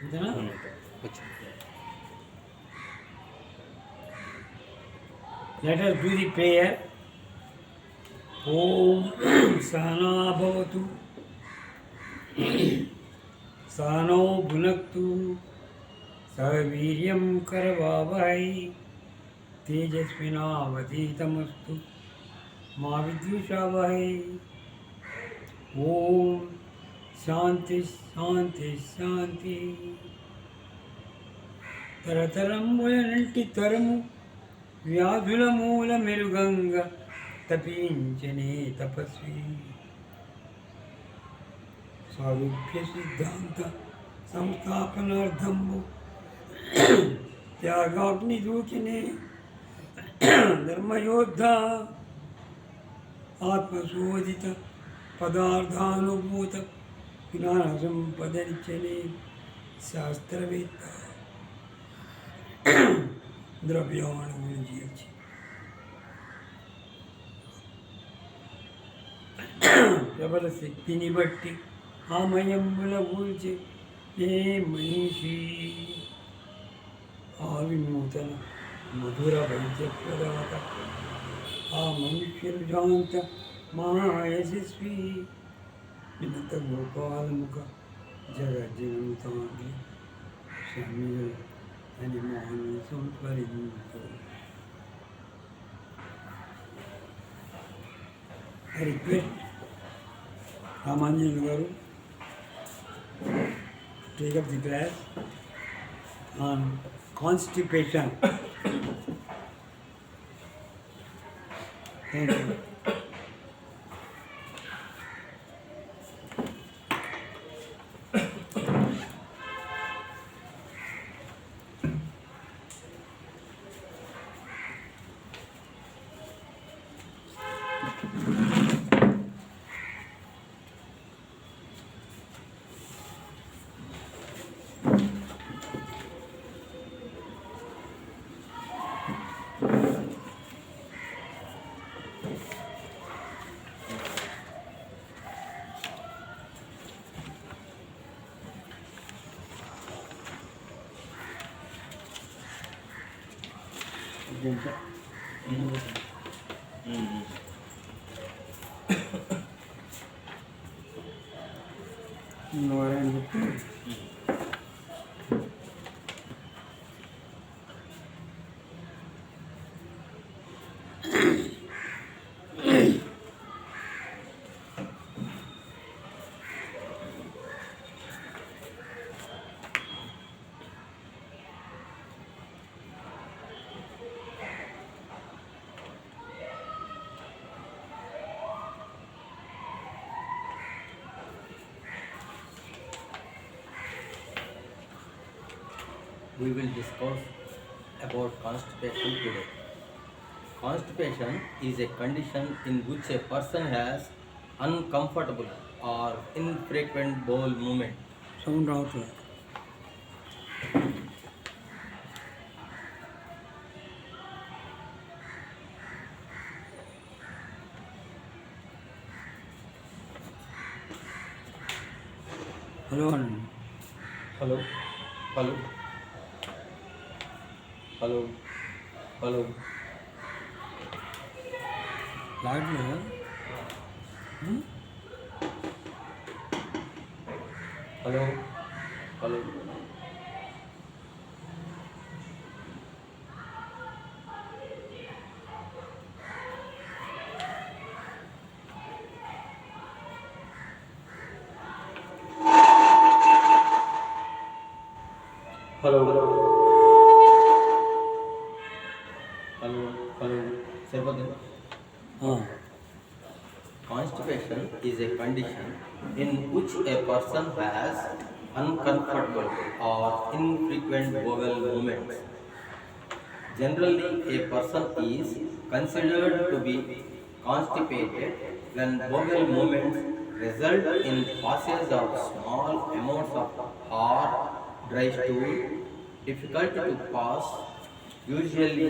అంతేనా? Let us do the prayer. Om Sahana Bhavatu Sahano Bhunaktu Sahaviryam Karavavai Tejasvinavaditamastu Ma Vidyushavai. Om Shanti Shanti Shanti. తరతరములనంటి తరము వ్యాధుల మూల మెరుగంగ తపించనే తపస్వి సారూప్య సిద్ధాంత సంస్థాపనార్థంబు త్యాగాగ్ని దూకినే ధర్మయోద్ధ ఆత్మశోధిత పదార్థానుభూత జ్ఞాన సంపదనిచ్చనే శాస్త్రవేత్త ద్రవ్యాణువులు చేర్చి ప్రబల శక్తిని బట్టి ఆమయంబుల కూల్చి ఏ మనిషి ఆ వినూతన మధుర వైద్యప్రదాత ఆ మనుష్యులు జాంత మహాయశస్వి వినత గోపాలముఖ జగజ్జనముతాంగి సమీర అని మోహన సంస్మరించు. I request Ramanjan Garu to take up the class on constipation. Thank you. We will discuss about constipation today. Constipation is a condition in which a person has uncomfortable or infrequent bowel movement. Sound out. Hello. Hello. Hello. Hello. Hello. Loudly. Hello. Hello. Hello. Hello. Hello. Say what? Constipation is a condition in which a person has uncomfortable or infrequent bowel movements. Generally, a person is considered to be constipated when bowel movements result in passage of small amounts of hard, dry stool, difficult to pass, usually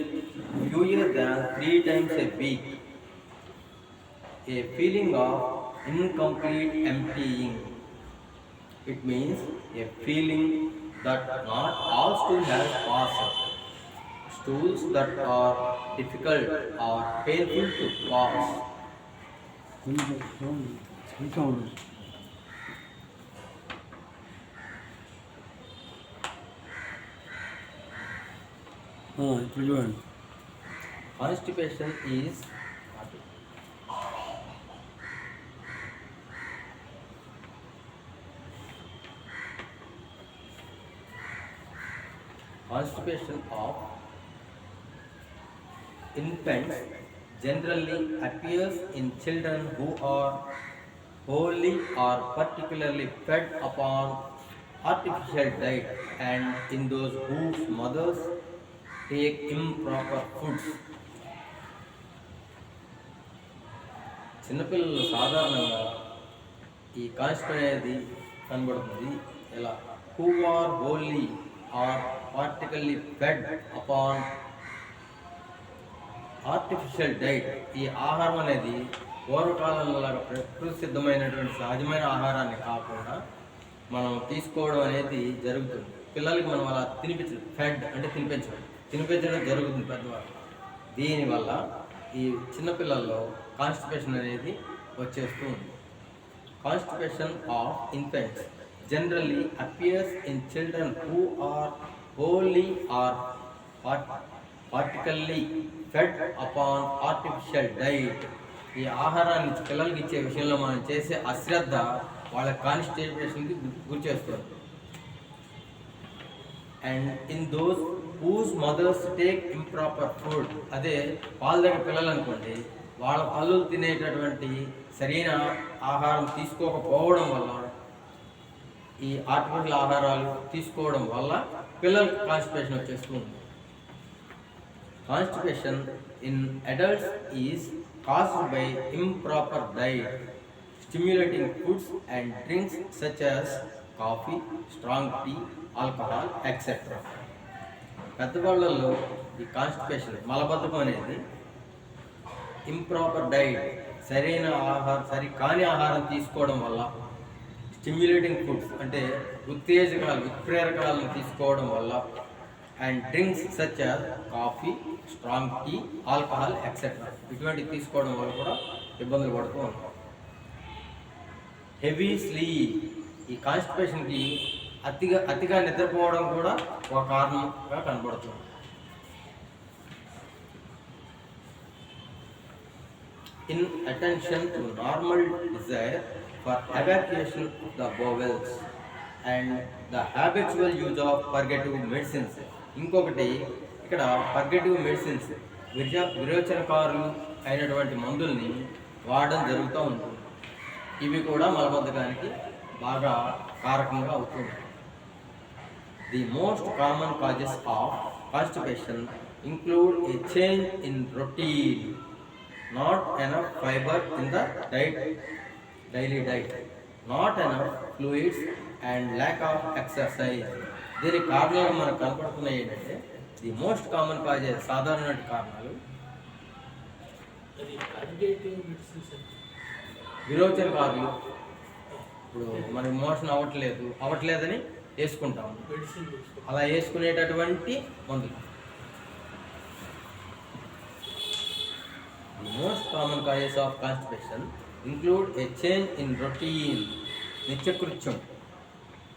fewer than 3 times a week, a feeling of incomplete emptying. It means a feeling that not all stool has passed. Stools that are difficult or painful to pass. ఇప్పుడు చూడండి. Constipation is constipation of infants generally appears in children who are wholly or particularly fed upon artificial diet and in those whose mothers take improper foods. చిన్నపిల్లలు సాధారణంగా ఈ constipation అనేది కనబడుతుంది ఎలా who are wholly or partially fed upon artificial diet. ఈ ఆహారం అనేది పూర్వకాలంలో లాగా ప్రకృతి సిద్ధమైనటువంటి సహజమైన ఆహారాన్ని కాకుండా మనం తీసుకోవడం అనేది జరుగుతుంది. పిల్లలకి మనం అలా ఫెడ్ అంటే తినిపించడం జరుగుతుంది పెద్దవాళ్ళు. దీనివల్ల ఈ చిన్నపిల్లల్లో కాన్స్టిపేషన్ అనేది వచ్చేస్తూ ఉంది. Constipation of infants generally appears in children who are wholly or particularly fed upon artificial diet. ఈ ఆహారాన్ని పిల్లలకి ఇచ్చే విషయంలో మనం చేసే అశ్రద్ధ వాళ్ళ కాన్స్టిపేషన్కి గురి చేస్తుంది. And in those whose mothers take improper food. అదే పాలు దగ్గర పిల్లలు అనుకోండి, వాళ్ళ పళ్ళు తినేటటువంటి సరైన ఆహారం తీసుకోకపోవడం వల్ల, ఈ ఆర్టిఫిషియల్ ఆహారాలు తీసుకోవడం వల్ల పిల్లలకి కాన్స్టిపేషన్ వచ్చేస్తుంది. Constipation in adults is caused by improper diet, stimulating foods and drinks such as coffee, strong tea, alcohol etcetera. పెద్దవాళ్ళల్లో ఈ కాన్స్టిపేషన్ మలబద్ధకం అనేది ఇంప్రాపర్ డైట్, సరికాని ఆహారం తీసుకోవడం వల్ల, స్టిమ్యులేటింగ్ ఫుడ్స్ అంటే ఉత్ప్రేరకాలను తీసుకోవడం వల్ల, and drinks such as coffee, strong tea, alcohol etcetera ఇటువంటివి తీసుకోవడం వల్ల కూడా ఇబ్బందులు పడుతూ ఉంటాం. హెవీ స్లీప్, ఈ కాన్స్టిపేషన్కి అతిగా నిద్రపోవడం కూడా ఒక కారణంగా కనబడుతుంది. In attention to normal desire for evacuation of the bowels and the habitual use of purgative medicines. ఇంకొకటి ఇక్కడ పర్గేటివ్ మెడిసిన్స్, విరోచనకారులు అయినటువంటి మందుల్ని వాడడం జరుగుతూ ఉంటుంది. ఇవి కూడా మలబద్ధకానికి బాగా కారకంగా అవుతుంది. The most common causes of constipation include A change in routine, not enough fiber in the daily diet, not enough fluids and lack of exercise. దీనికి కారణాలు మనకు కనపడుతున్నాయి ఏంటంటే, ది మోస్ట్ కామన్ కాజెస్ సాధారణ కారణాలు విరోచనకారులు. ఇప్పుడు మనకి మోషన్ అవ్వట్లేదని వేసుకుంటాం, అలా వేసుకునేటటువంటి మందులు. The most common causes of constipation include a change in routine, నిత్యకృత్యం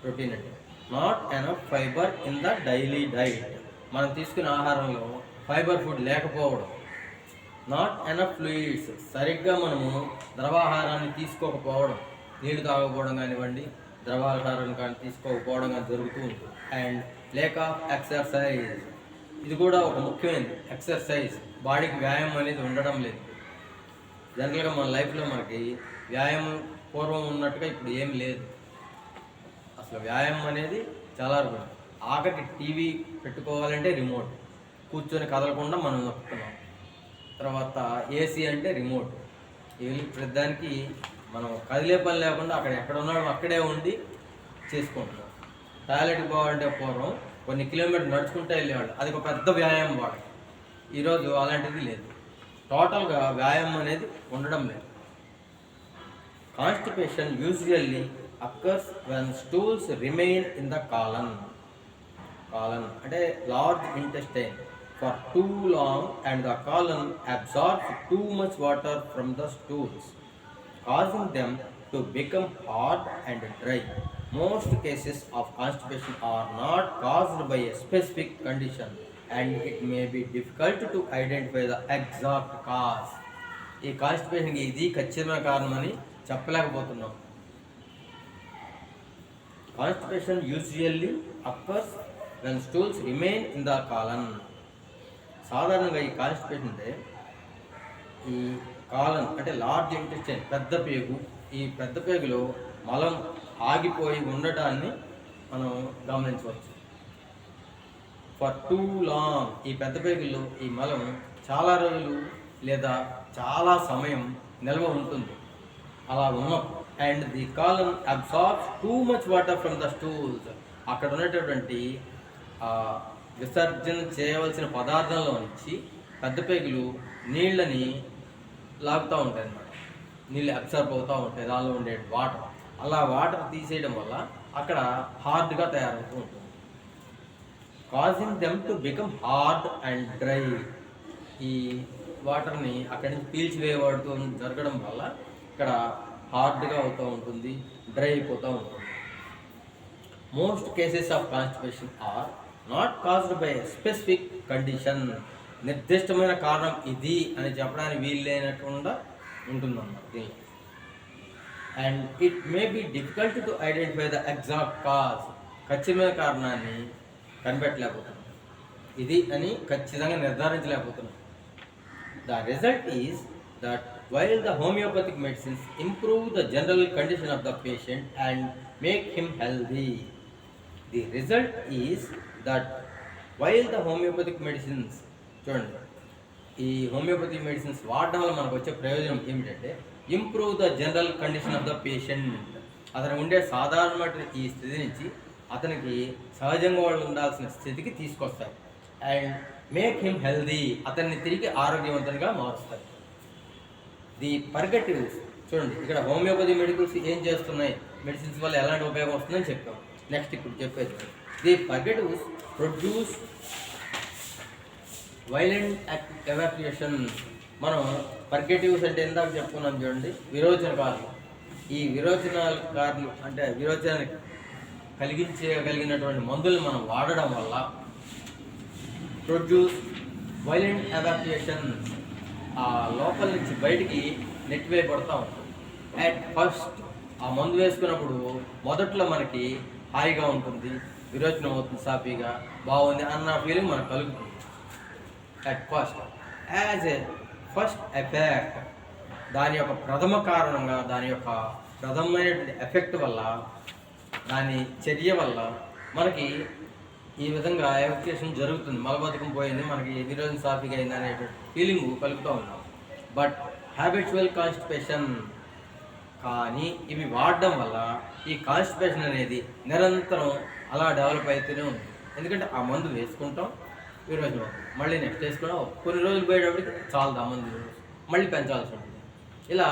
ప్రోటీన్ అంటే, not enough fibre in the daily diet, మనం తీసుకునే ఆహారంలో ఫైబర్ ఫుడ్ లేకపోవడం, నాట్ ఎనఫ్ ఫ్లూయిడ్స్, సరిగ్గా మనము ద్రవాహారాన్ని తీసుకోకపోవడం, నీళ్లు తాగకపోవడం కానివ్వండి, ద్రవాహారం కానీ తీసుకోకపోవడం కానీ జరుగుతూ ఉంటుంది. అండ్ లేక్ ఆఫ్ ఎక్సర్సైజ్, ఇది కూడా ఒక ముఖ్యమైనది. ఎక్సర్సైజ్, బాడీకి వ్యాయామం అనేది ఉండడం లేదు. జనరల్గా మన లైఫ్లో మనకి వ్యాయామం పూర్వం ఉన్నట్టుగా ఇప్పుడు ఏం లేదు. అసలు వ్యాయామం అనేది చాలా అరుగుతుంది. ఆఖరికి టీవీ పెట్టుకోవాలంటే రిమోట్, కూర్చొని కదలకుండా మనం నొక్కుతున్నాం. తర్వాత ఏసీ అంటే రిమోట్. ప్రతిదానికి మనం కదిలే పని లేకుండా ఎక్కడ ఉన్నాడో అక్కడే ఉండి చేసుకుంటున్నాం. టాయిలెట్కి పోవాలంటే పూర్వం కొన్ని కిలోమీటర్లు నడుచుకుంటూ వెళ్ళేవాళ్ళు, అది ఒక పెద్ద వ్యాయామం వాడు. ఈరోజు అలాంటిది లేదు, టోటల్గా వ్యాయామం అనేది ఉండడం లేదు. Constipation usually occurs when stools remain in the colon. colon అంటే large intestine for too long and the colon absorbs too much water from the stools, causing them to become hard and dry. Most cases of constipation are not caused by a specific condition and it may be difficult to identify the exact cause. ఈ కాన్స్టిపేషన్కి ఇది ఖచ్చితమైన కారణమని చెప్పలేకపోతున్నాం. Constipation usually occurs when stools remain in the colon. సాధారణంగా ఈ constipation అంటే ఈ colon అంటే large intestine పెద్ద పేగు, ఈ పెద్ద పేగులో మలం ఆగిపోయి ఉండటాన్ని మనం గమనించవచ్చు. ఫర్ టూ లాంగ్ ఈ పెద్ద పేగుల్లో ఈ మలం చాలా రోజులు లేదా చాలా సమయం నిల్వ ఉంటుంది. అలా ఉన్నప్పుడు and the colon absorbs too much water from the stools, అక్కడ ఉన్నటువంటి విసర్జన చేయవలసిన పదార్థంలో నుంచి పెద్ద పేగులు నీళ్ళని లాగుతూ ఉంటాయి అన్నమాట. నీళ్ళు అబ్జర్వ్ అవుతూ ఉంటాయి దానిలో ఉండే వాటర్. అలా వాటర్ తీసేయడం వల్ల అక్కడ హార్డ్గా తయారవుతూ ఉంటుంది. Causing them to become hard and dry, ఈ వాటర్ని అక్కడి నుంచి పీల్చివేయబడుతూ జరగడం వల్ల ఇక్కడ హార్డ్గా అవుతూ ఉంటుంది, డ్రై అయిపోతూ ఉంటుంది. Most cases of constipation are not caused by specific condition, నిర్దిష్టమైన కారణం ఇది అని చెప్పడానికి వీలు లేనకుండా ఉంటుందన్నమాట దీనిలో. And it may be difficult to identify the exact cause, ఖచ్చితమైన కారణాన్ని కనిపెట్టలేకపోతున్నాం, ఇది అని ఖచ్చితంగా నిర్ధారించలేకపోతున్నాం. The result is that while the homeopathic medicines improve the general condition of the patient and make him healthy, the result is that while the homeopathic medicines, చూడండి ఈ homoeopathic medicines వాడడం వల్ల మనకు వచ్చే ప్రయోజనం ఏమిటంటే improve the general condition of the patient, అతను ఉండే సాధారణమైన ఈ స్థితి నుంచి అతనికి సహజంగా వాళ్ళు ఉండాల్సిన స్థితికి తీసుకొస్తాయి. అండ్ మేక్ హిమ్ హెల్దీ, అతన్ని తిరిగి ఆరోగ్యవంతంగా మారుస్తాయి. ది పర్గటివ్స్, చూడండి ఇక్కడ హోమియోపతి మెడికల్స్ ఏం చేస్తున్నాయి, మెడిసిన్స్ వల్ల ఎలాంటి ఉపయోగం వస్తుందని చెప్పాం. నెక్స్ట్ ఇప్పుడు చెప్పేది ది పర్గటివ్స్ ప్రొడ్యూస్ వైలెంట్ ఎవాక్యుయేషన్. మనం పర్గటివ్స్ అంటే ఇందాక చెప్పుకున్నాం చూడండి, విరోచనకారులు. ఈ విరోచనకారులు అంటే విరోచనాన్ని కలిగించగలిగినటువంటి మందులను మనం వాడడం వల్ల ప్రొడ్యూస్ వైలెంట్ ఎవాక్యుయేషన్, ఆ లోపల నుంచి బయటికి నెట్టివేయబడతా ఉంటుంది. అట్ ఫస్ట్ ఆ మందు వేసుకున్నప్పుడు మొదట్లో మనకి హాయిగా ఉంటుంది, విరోచనం అవుతుంది, సాఫీగా బాగుంది అన్న ఫీలింగ్ మనకు కలుగుతుంది at first. As a first effect, దాని యొక్క ప్రథమ కారణంగా, దాని యొక్క ప్రథమమైనటువంటి ఎఫెక్ట్ వల్ల, దాని చర్య వల్ల మనకి ఈ విధంగా ఎవాక్యుయేషన్ జరుగుతుంది, మలబద్ధకం పోయింది, మనకి విరోచన సాఫీగా అయింది అనేటువంటి ఫీలింగ్ కలుగుతూ ఉన్నాం. బట్ హ్యాబిచువల్ కాన్స్టిపేషన్, కానీ ఇవి వాడడం వల్ల ఈ కాన్స్టిపేషన్ అనేది నిరంతరం అలా డెవలప్ అవుతూనే ఉంది. ఎందుకంటే ఆ మందు వేసుకుంటాం, విరోచనం అవుతుంది, మళ్ళీ నెక్స్ట్ వేసుకున్నాం, కొన్ని రోజులు పోయేటప్పటికి చాలు ఆ మందు మళ్ళీ పెంచాల్సి ఉంటుంది. ఇలా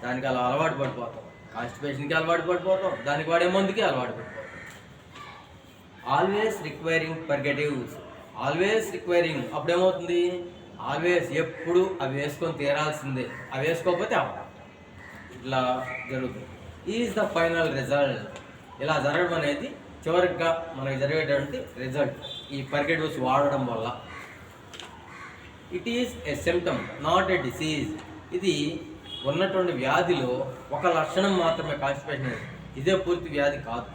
దానికి అలా అలవాటు పడిపోతాం, కాన్స్టిపేషన్కి అలవాటు పడిపోతాం, దానికి వాడే మందుకి అలవాటు పడిపోతాం. Always requiring purgatives, always requiring, అప్పుడేమవుతుంది, ఆల్వేస్ ఎప్పుడు అవి వేసుకొని తీరాల్సిందే, అవి వేసుకోకపోతే ఇట్లా జరుగుతుంది. ఈజ్ ద ఫైనల్ రిజల్ట్, ఇలా జరగడం అనేది చివరిగా మనకి జరిగేటువంటి రిజల్ట్ ఈ పర్గటివ్స్ వాడడం వల్ల. It is a symptom not a disease, ఇది ఉన్నటువంటి వ్యాధిలో ఒక లక్షణం మాత్రమే కాన్స్టిపేషన్ అనేది, ఇదే పూర్తి వ్యాధి కాదు.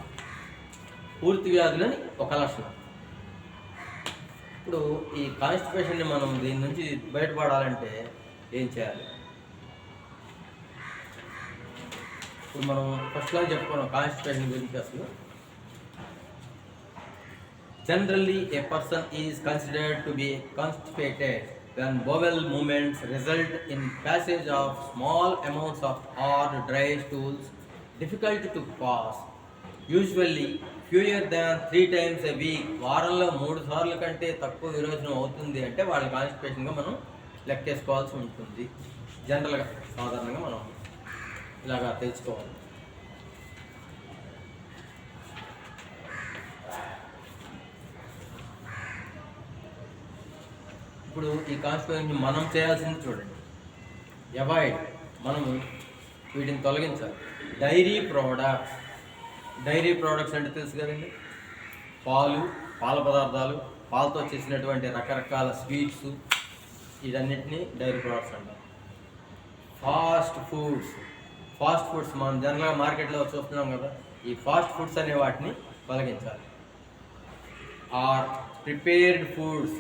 పూర్తి వ్యాధులని ఒక లక్షణం. ఇప్పుడు ఈ కాన్స్టిపేషన్ని మనం దీని నుంచి బయటపడాలంటే ఏం చేయాలి? ఇప్పుడు మనం ఫస్ట్లో చెప్పుకున్నాం కాన్స్టిపేషన్ గురించి. అసలు generally A person is considered to be constipated when bowel movements result in passage of small amounts of hard dry stools difficult to pass, usually fewer than 3 times a week. వారంలో 3 సార్లు కంటే తక్కువ విరోచనం అవుతుంది అంటే వాళ్ళ కాన్స్టిపేషన్గా మనం లెక్కేసుకోవాల్సి ఉంటుంది. జనరల్గా సాధారణంగా మనం ఇలాగా తెలుసుకోవాలి. ఇప్పుడు ఈ కాన్స్టిపేషన్ మనం చేయాల్సింది చూడండి, అవాయిడ్, మనము వీటిని తొలగించాలి. డైరీ ప్రోడక్ట్స్ అంటే తెలుసు కదండి, పాల పదార్థాలు, పాలతో చేసినటువంటి రకరకాల స్వీట్స్, వీటన్నిటిని డైరీ ప్రోడక్ట్స్ అంటారు. ఫాస్ట్ ఫుడ్స్ మనం జనరల్గా మార్కెట్లో చూస్తున్నాం కదా, ఈ ఫాస్ట్ ఫుడ్స్ అనే వాటిని తొలగించాలి. ఆర్ ప్రిపేర్డ్ ఫుడ్స్,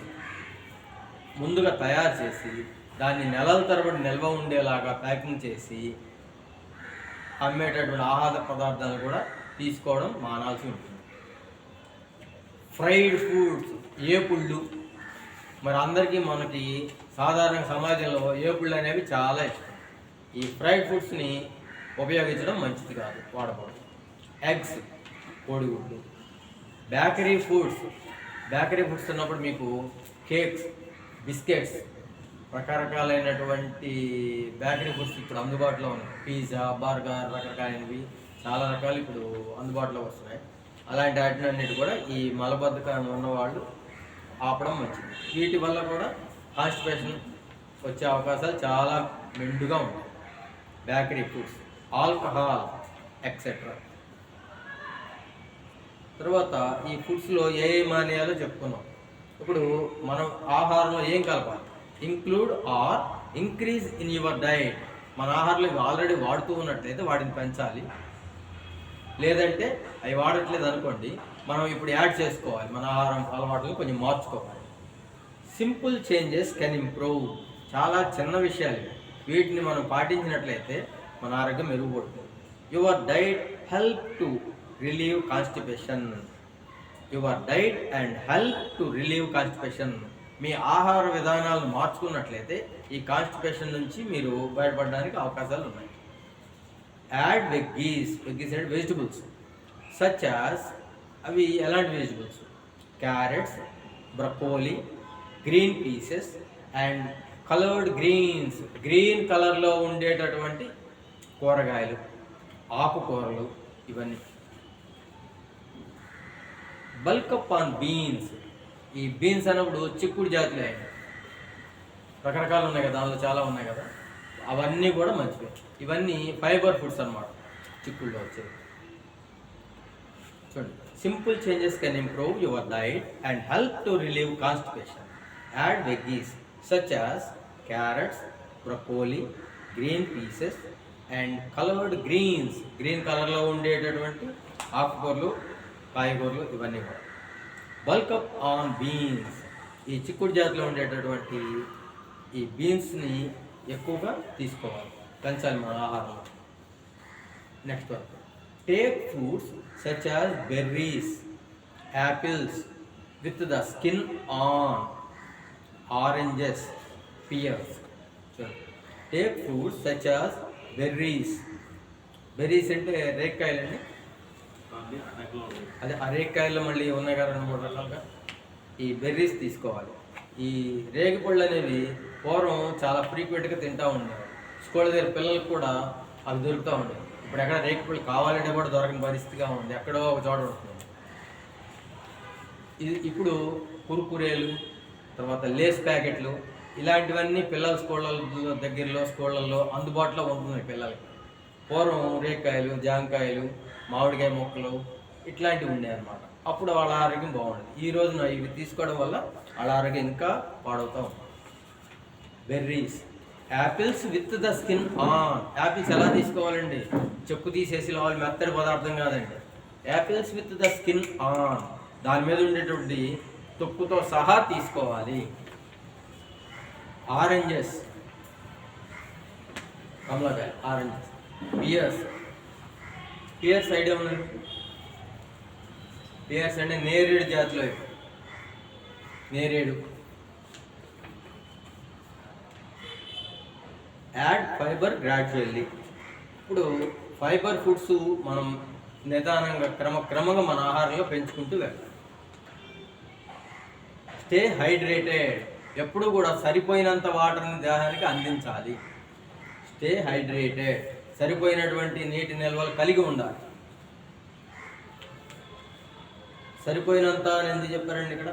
ముందుగా తయారు చేసి దాన్ని నెలల తరబడి నిల్వ ఉండేలాగా ప్యాకింగ్ చేసి అమ్మేటటువంటి ఆహార పదార్థాలు కూడా తీసుకోవడం మానాల్సి ఉంటుంది. ఫ్రైడ్ ఫుడ్స్, ఏపుళ్ళు, మరి అందరికీ మనకి సాధారణ సమాజంలో ఏపుళ్ళు అనేవి చాలా ఇష్టం. ఈ ఫ్రైడ్ ఫుడ్స్ని ఉపయోగించడం మంచిది కాదు, వాడకూడదు. ఎగ్స్, కోడిగుడ్లు. బేకరీ ఫుడ్స్ ఉన్నప్పుడు మీకు కేక్స్, బిస్కెట్స్, రకరకాలైనటువంటి బేకరీ ఫుడ్స్ ఇప్పుడు అందుబాటులో ఉన్నాయి. పిజ్జా, బర్గర్, రకరకాలైనవి చాలా రకాలు ఇప్పుడు అందుబాటులో వస్తున్నాయి. అలాంటి వాటినన్నిటి కూడా ఈ మలబద్ధకం ఉన్నవాళ్ళు ఆపడం మంచిది. వీటి వల్ల కూడా కాన్స్టిపేషన్ వచ్చే అవకాశాలు చాలా మెండుగా ఉంటాయి. Bakery foods, alcohol etcetera. తర్వాత ఈ ఫుడ్స్లో ఏ మానేయాలో చెప్పుకున్నాం. ఇప్పుడు మనం ఆహారంలో ఏం కలపాలి? Include or increase in your diet. మన ఆహారంలో ఇవి ఆల్రెడీ వాడుతూ ఉన్నట్లయితే వాటిని పెంచాలి. లేదంటే అవి వాడట్లేదు అనుకోండి, మనం ఇప్పుడు యాడ్ చేసుకోవాలి, మన ఆహారం అలవాట్లను కొంచెం మార్చుకోవాలి. Simple changes can improve. చాలా చిన్న విషయాలు, వీటిని మనం పాటించినట్లయితే మన ఆరోగ్యం మెరుగుపడుతుంది. Your diet help to relieve constipation. మీ ఆహార విధానాలను మార్చుకున్నట్లయితే ఈ కాన్స్టిపేషన్ నుంచి మీరు బయటపడడానికి అవకాశాలు ఉన్నాయి. యాడ్ వెగ్గీస్ అంటే వెజిటబుల్స్, సచ్ యాజ్, అవి ఎలాంటి vegetables? Carrots, broccoli, green peas and coloured greens. Green కలర్లో ఉండేటటువంటి కూరగాయలు, ఆకుకూరలు, ఇవన్నీ. Bulk up on beans. ఈ బీన్స్ అన్నప్పుడు చిక్కుడు జాతులు అయ్యాయి, రకరకాలు ఉన్నాయి కదా, దానిలో చాలా ఉన్నాయి కదా, అవన్నీ కూడా మంచివే. ఇవన్నీ ఫైబర్ ఫుడ్స్ అన్నమాట, చిక్కుడులో వచ్చేవి. చూడండి, simple changes can improve your diet and help to relieve constipation. Add veggies such as carrots, broccoli, green peas and coloured greens. Green కలర్లో ఉండేటటువంటి ఆకుకూరలు, కాయగూరలు, ఇవన్నీ కూడా. Bulk up on beans. ఈ చిక్కుడు జాతిలో ఉండేటటువంటి ఈ బీన్స్ని ఎక్కువగా తీసుకోవాలి, పెంచాలి మన ఆహారంలో. Next one, take fruits such as berries, apples with the skin on, oranges, pears. Take fruits such as berries. Berries అంటే రేక్కాయలండి, అదే ఆ రేక్కాయల్లో మళ్ళీ ఉన్నాయి కదా 2-3 రకాలుగా. ఈ బెర్రీస్ తీసుకోవాలి. ఈ రేగిపళ్ళు అనేవి పూర్వం చాలా ఫ్రీక్వెంట్గా తింటూ ఉండేవారు. స్కూల్ దగ్గర పిల్లలకు కూడా అవి దొరుకుతూ ఉండేవి. ఇప్పుడు ఎక్కడ రేగిపళ్ళు కావాలంటే కూడా దొరకని పరిస్థితిగా ఉంది, ఎక్కడో ఒక చోట ఉంటుంది. ఇప్పుడు కుర్కురేలు, తర్వాత లేస్ ప్యాకెట్లు, ఇలాంటివన్నీ పిల్లల స్కూళ్ళల్లో అందుబాటులో ఉంటున్నాయి పిల్లలకి. పూర్వం రేక్కాయలు, జాంకాయలు, మామిడికాయ మొక్కలు ఇట్లాంటివి ఉండేవి అన్నమాట. అప్పుడు వాళ్ళ ఆరోగ్యం బాగుండేది. ఈ రోజున ఇవి తీసుకోవడం వల్ల వాళ్ళ ఆరోగ్యం ఇంకా పాడవుతూ ఉంటుంది. Berries, apples with the skin on. Apples ఎలా తీసుకోవాలండి? చెక్కు తీసేసి వాళ్ళు మెత్తడి పదార్థం కాదండి. Apples with the skin on, దాని మీద ఉండేటువంటి తొక్కుతో సహా తీసుకోవాలి. ఆరెంజెస్, కమలాకాయ, ఆరెంజెస్. పియర్స్ ఐడియా ఉన్నది. పియర్స్ అంటే నేరేడు జాతిలో, నేరేడు. Add fibre gradually. ఇప్పుడు ఫైబర్ ఫుడ్స్ మనం నిదానంగా క్రమంగా మన ఆహారంలో పెంచుకుంటూ వెళ్ళాలి. Stay hydrated. ఎప్పుడు కూడా సరిపోయినంత వాటర్ని దేహానికి అందించాలి. స్టే హైడ్రేటెడ్, సరిపోయినటువంటి నీటి నిల్వలు కలిగి ఉండాలి. సరిపోయినంత అని ఎందుకు చెప్పారండి ఇక్కడ?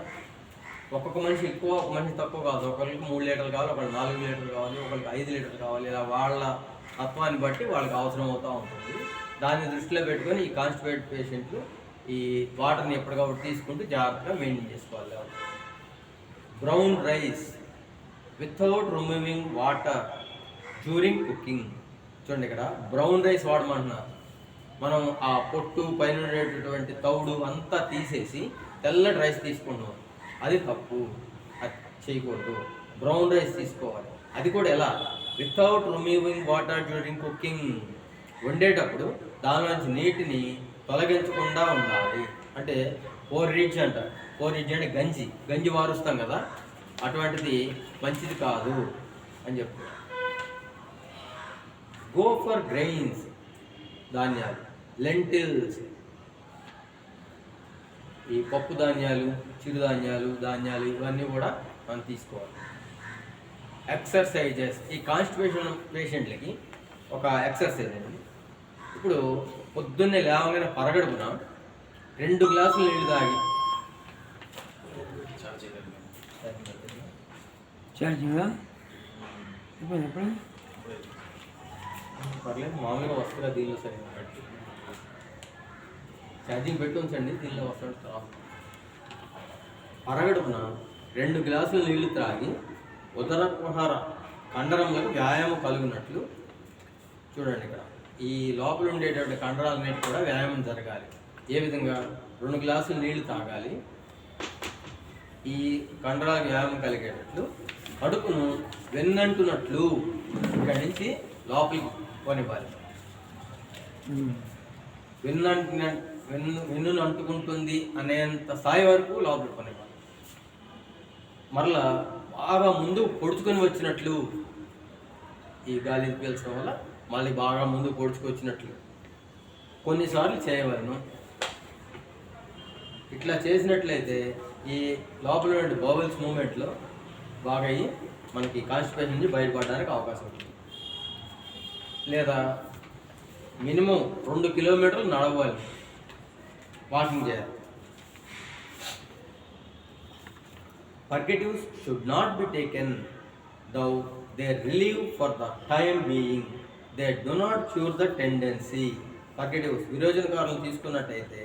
ఒక్కొక్క మనిషి ఎక్కువ, ఒక మనిషి తక్కువ కాదు. ఒకరికి 3 లీటర్లు కావాలి, ఒకరికి 4 లీటర్లు కావాలి, ఒకరికి 5 లీటర్లు కావాలి. ఇలా వాళ్ళ తత్వాన్ని బట్టి వాళ్ళకి అవసరం అవుతూ ఉంటుంది. దాన్ని దృష్టిలో పెట్టుకొని ఈ కాన్స్టిపేట్ పేషెంట్లు ఈ వాటర్ని ఎప్పటికప్పుడు తీసుకుంటూ జాగ్రత్తగా మెయింటైన్ చేసుకోవాలి. Brown rice without removing water during cooking. చూడండి, ఇక్కడ బ్రౌన్ రైస్ వాడమంటున్నారు. మనం ఆ పొట్టు పైన ఉండేటటువంటి తౌడు అంతా తీసేసి తెల్లటి రైస్ తీసుకుంటున్నాం. అది తప్పు, అది చేయకూడదు. బ్రౌన్ రైస్ తీసుకోవాలి. అది కూడా ఎలా? Without removing water during cooking. వండేటప్పుడు దానిలోంచి నీటిని తొలగించకుండా ఉండాలి. అంటే పోర్రిడ్జ్ అంటారు. పోర్రిడ్జ్ అంటే గంజి వారుస్తాం కదా, అటువంటిది మంచిది కాదు అని చెప్తారు. గో ఫర్ గ్రెయిన్స్, ధాన్యాలు, లెంటిల్స్, ఈ పప్పు ధాన్యాలు, చిరుధాన్యాలు, ధాన్యాలు ఇవన్నీ కూడా మనం తీసుకోవాలి. ఎక్సర్సైజెస్, ఈ కాన్స్టిపేషన్ పేషెంట్లకి ఒక ఎక్సర్సైజ్ అండి. ఇప్పుడు పొద్దున్నే లేవగానే పరగడుపున 2 గ్లాసులు నీళ్ళు తాగి, పర్లేదు మామూలుగా వస్తుందా దీనిలో సరిగ్గా ఛార్జింగ్ పెట్టి ఉంచండి, దీనిలో వస్తాడు. అరగడుపున 2 గ్లాసుల నీళ్లు త్రాగి ఉదరకుహర కండరములకు వ్యాయామం కలుగునట్లు చూడండి. ఇక్కడ ఈ లోపల ఉండేటువంటి కండరాలన్నిటి కూడా వ్యాయామం జరగాలి. ఏ విధంగా? 2 గ్లాసులు నీళ్లు తాగాలి. ఈ కండరాల వ్యాయామం కలిగేటట్లు కడుపును వెన్నంటున్నట్లు ఇక్కడి నుంచి లోపలికి కొనివ్వాలి. వెన్నును అంటుకుంటుంది అనేంత స్థాయి వరకు లోపలికి కొనివ్వాలి. మరలా బాగా ముందు పొడుచుకొని వచ్చినట్లు, ఈ గాలి పీల్చడం వల్ల మళ్ళీ బాగా ముందు పొడుచుకొచ్చినట్లు కొన్నిసార్లు చేయవలను. ఇట్లా చేసినట్లయితే ఈ లోపల నుండి బబుల్స్ మూమెంట్లో బాగా అయ్యి మనకి కాన్స్టిపేషన్ నుంచి బయటపడడానికి అవకాశం ఉంటుంది. లేదా మినిమం 2 కిలోమీటర్లు నడవాలి, వాకింగ్ చేయాలి. Purgatives should not be taken, though they relieve for the time being. They do not cure the tendency. Purgatives, విరోచనకారులను తీసుకున్నట్టయితే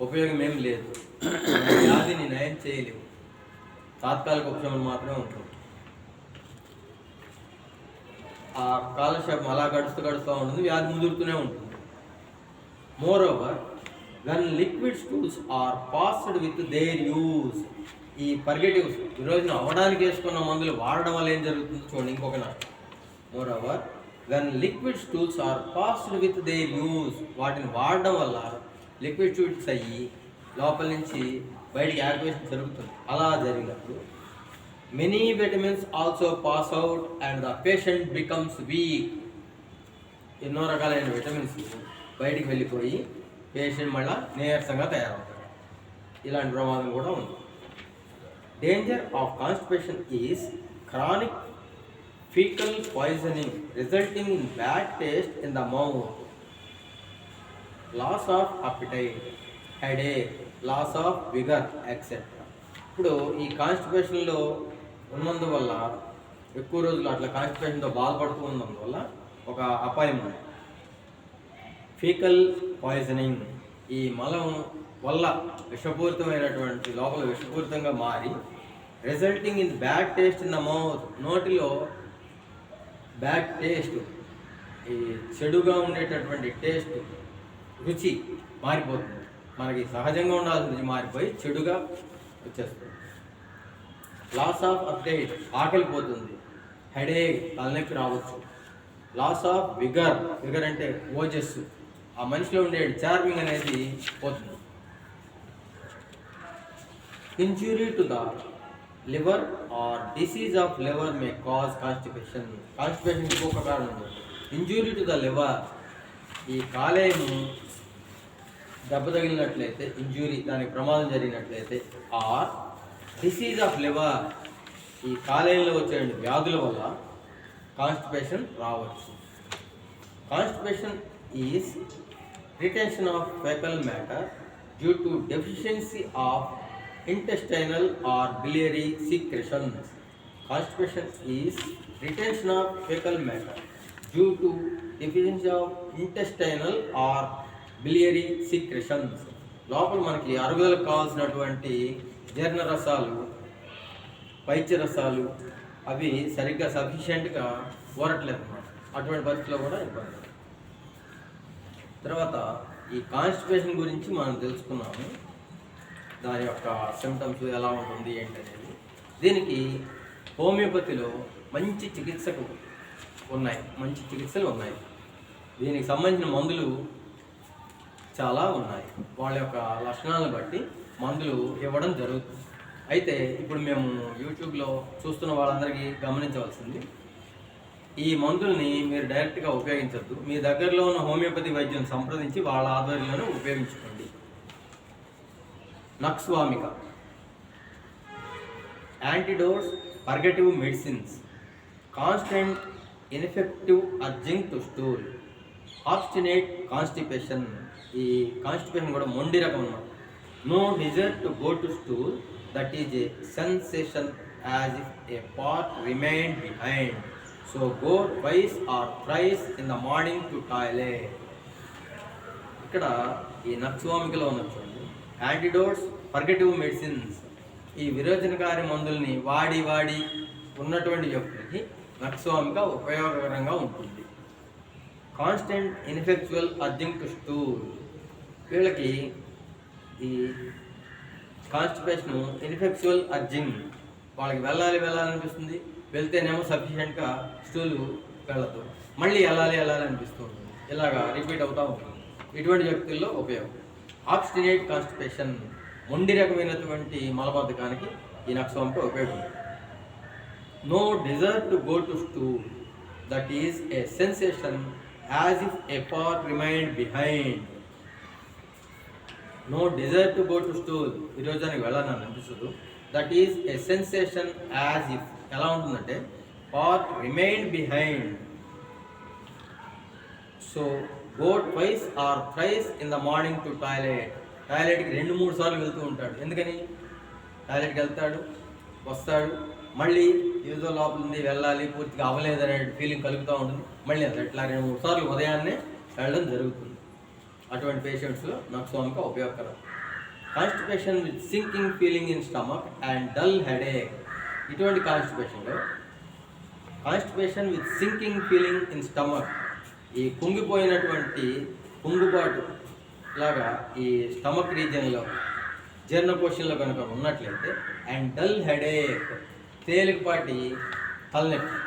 ఉపయోగం ఏం లేదు, వ్యాధిని నయం చేయలేవు, తాత్కాలిక ఉపశమనం మాత్రమే ఉంటుంది. ఆ కాలక్షేపం అలా గడుస్తూ ఉంటుంది, వ్యాధి ముదురుతూనే ఉంటుంది. Moreover, when liquid stools are passed with their use, ఈ పర్గేటివ్స్ ఈరోజున అవ్వడానికి వేసుకున్న మందులు వాడడం వల్ల ఏం జరుగుతుందో చూడండి. ఇంకొక నష్టం. Moreover, when liquid stools are passed with their use, వాటిని వాడడం వల్ల లిక్విడ్ స్టూల్స్ అయ్యి లోపల నుంచి బయటికి యాక్టివేషన్ జరుగుతుంది. అలా జరిగినప్పుడు many vitamins also pass out and the patient becomes week. ఎన్నో రకాలైన విటమిన్స్ బయటికి వెళ్ళిపోయి పేషెంట్ మళ్ళీ నీరసంగా తయారవుతాడు. ఇలాంటి ప్రమాదం కూడా ఉంది. Danger of constipation is chronic fecal poisoning resulting in bad taste in the mouth, loss of appetite, headache, loss of vigor, etc. ఇప్పుడు ఈ కాన్స్టిపేషన్లో ఉన్నందువల్ల ఎక్కువ రోజులు అట్లా కాన్స్టిపేషన్తో బాధపడుతూ ఉన్నందువల్ల ఒక అపాయం ఉంది. ఫీకల్ పాయిజనింగ్, ఈ మలం వల్ల విషపూరితమైనటువంటి లోపల విషపూరితంగా మారి resulting in bad taste in the mouth, నోటిలో బ్యాడ్ టేస్ట్, ఈ చెడుగా ఉండేటటువంటి టేస్ట్, రుచి మారిపోతుంది. మనకి సహజంగా ఉండాల్సిన రుచి మారిపోయి చెడుగా వచ్చేస్తుంది. లాస్ ఆఫ్ అప్టైట్, ఆకలిపోతుంది. హెడేక్, తలనొప్పి రావచ్చు. లాస్ ఆఫ్ విగర్, విగర్ అంటే ఓజస్సు, ఆ మనిషిలో ఉండే చార్మింగ్ అనేది పోతుంది. Injury to the liver or disease of liver may cause constipation. Constipation ఇంకొక కారణం ఉంది. ఇంజురీ టు ద లివర్, ఈ కాలేయం దెబ్బ తగిలినట్లయితే, ఇంజురీ దానికి ప్రమాదం జరిగినట్లయితే, ఆర్ డిసీజ్ ఆఫ్ లివర్, ఈ కాలేయంలో వచ్చే వ్యాధుల వల్ల కాన్స్టిపేషన్ రావచ్చు. Constipation is retention of fecal matter due to deficiency of intestinal or biliary secretions. Constipation is retention of fecal matter due to deficiency of intestinal or biliary secretions. లోపల మనకి అరుగుదలకు కావాల్సినటువంటి జీర్ణ రసాలు, పైత్య రసాలు అవి సరిగ్గా సఫిషియెంట్గా ఊరట్లేదు అన్నమాట. అటువంటి పరిస్థితిలో కూడా ఇబ్బంది. తర్వాత ఈ కాన్స్టిపేషన్ గురించి మనం తెలుసుకున్నాము, దాని యొక్క సిమ్టమ్స్ ఎలా ఉంటుంది ఏంటి అనేది. దీనికి హోమియోపతిలో మంచి చికిత్సలు ఉన్నాయి. దీనికి సంబంధించిన మందులు చాలా ఉన్నాయి. వాళ్ళ యొక్క లక్షణాలను బట్టి మందులు ఇవ్వడం జరుగుతుంది. అయితే ఇప్పుడు మేము యూట్యూబ్లో చూస్తున్న వాళ్ళందరికీ గమనించవలసింది, ఈ మందుల్ని మీరు డైరెక్ట్గా ఉపయోగించద్దు. మీ దగ్గరలో ఉన్న హోమియోపతి వైద్యుని సంప్రదించి వాళ్ళ ఆధ్వర్యంలోనే ఉపయోగించుకోండి. Nux vomica antidotes, purgative medicines, constant ineffective urging to stool, obstinate constipation. ఈ కాన్స్టిపేషన్ కూడా మొండి రకం అన్నమాట. No desire to go to stool, that is a sensation as if a part remain behind, so go twice or thrice in the morning to toilet. ఇక్కడ ఈ నక్స్వామికలో ఉన్న చూడండి, antidotes, purgative medicines. ఈ విరోచనకారి మందుల్ని వాడి ఉన్నటువంటి వ్యక్తులకి నక్స్వామిక ఉపయోగకరంగా ఉంటుంది. కాన్స్టెంట్ ఇన్ఫెక్చువల్ అర్జింగ్ టు స్టూల్, వీళ్ళకి ఈ కాన్స్టిపేషన్ ఇన్ఫెక్చువల్ అర్జింగ్, వాళ్ళకి వెళ్ళాలనిపిస్తుంది, వెళ్తేనేమో సఫిషియెంట్గా స్టూలు వెళ్ళదు, మళ్ళీ వెళ్ళాలి అనిపిస్తూ ఉంటుంది, ఇలాగా రిపీట్ అవుతూ ఉంటుంది. ఇటువంటి వ్యక్తుల్లో ఉపయోగం. ఆబ్స్టినేట్ కాన్స్టిపేషన్, మొండి రకమైనటువంటి మలబద్ధకానికి ఈ నక్స్వామిక ఉపయోగపడుతుంది. No desire to go to stool, that is a sensation as if a part remind behind. No desire to go to stool, విరోజానికి వెళ్ళాలని అనిపిస్తుంది. That is a sensation as if, ఎలా ఉంటుందంటే part remind behind, so go twice or thrice in the morning to toilet. టాయిలెట్కి 2-3 సార్లు వెళ్తూ ఉంటాడు. ఎందుకని? టాయిలెట్కి వెళ్తాడు, వస్తాడు, మళ్ళీ ఏదో లోపల ఉంది, వెళ్ళాలి, పూర్తిగా అవ్వలేదనే ఫీలింగ్ కలుగుతూ ఉంటుంది, మళ్ళీ అట్లా 2-3 సార్లు ఉదయాన్నే వెళ్ళడం జరుగుతుంది. అటువంటి పేషెంట్స్లో నక్స్వామిక ఉపయోగకరం. Constipation with sinking feeling in stomach and dull headache. ఇటువంటి constipation with sinking feeling in stomach, ఈ కుంగిపోయినటువంటి కుంగుబాటు లాగా ఈ స్టమక్ రీజియన్లో, జీర్ణకోశంలో కనుక ఉన్నట్లయితే, అండ్ డల్ హెడేక్, తేలికపాటి తలనొప్పి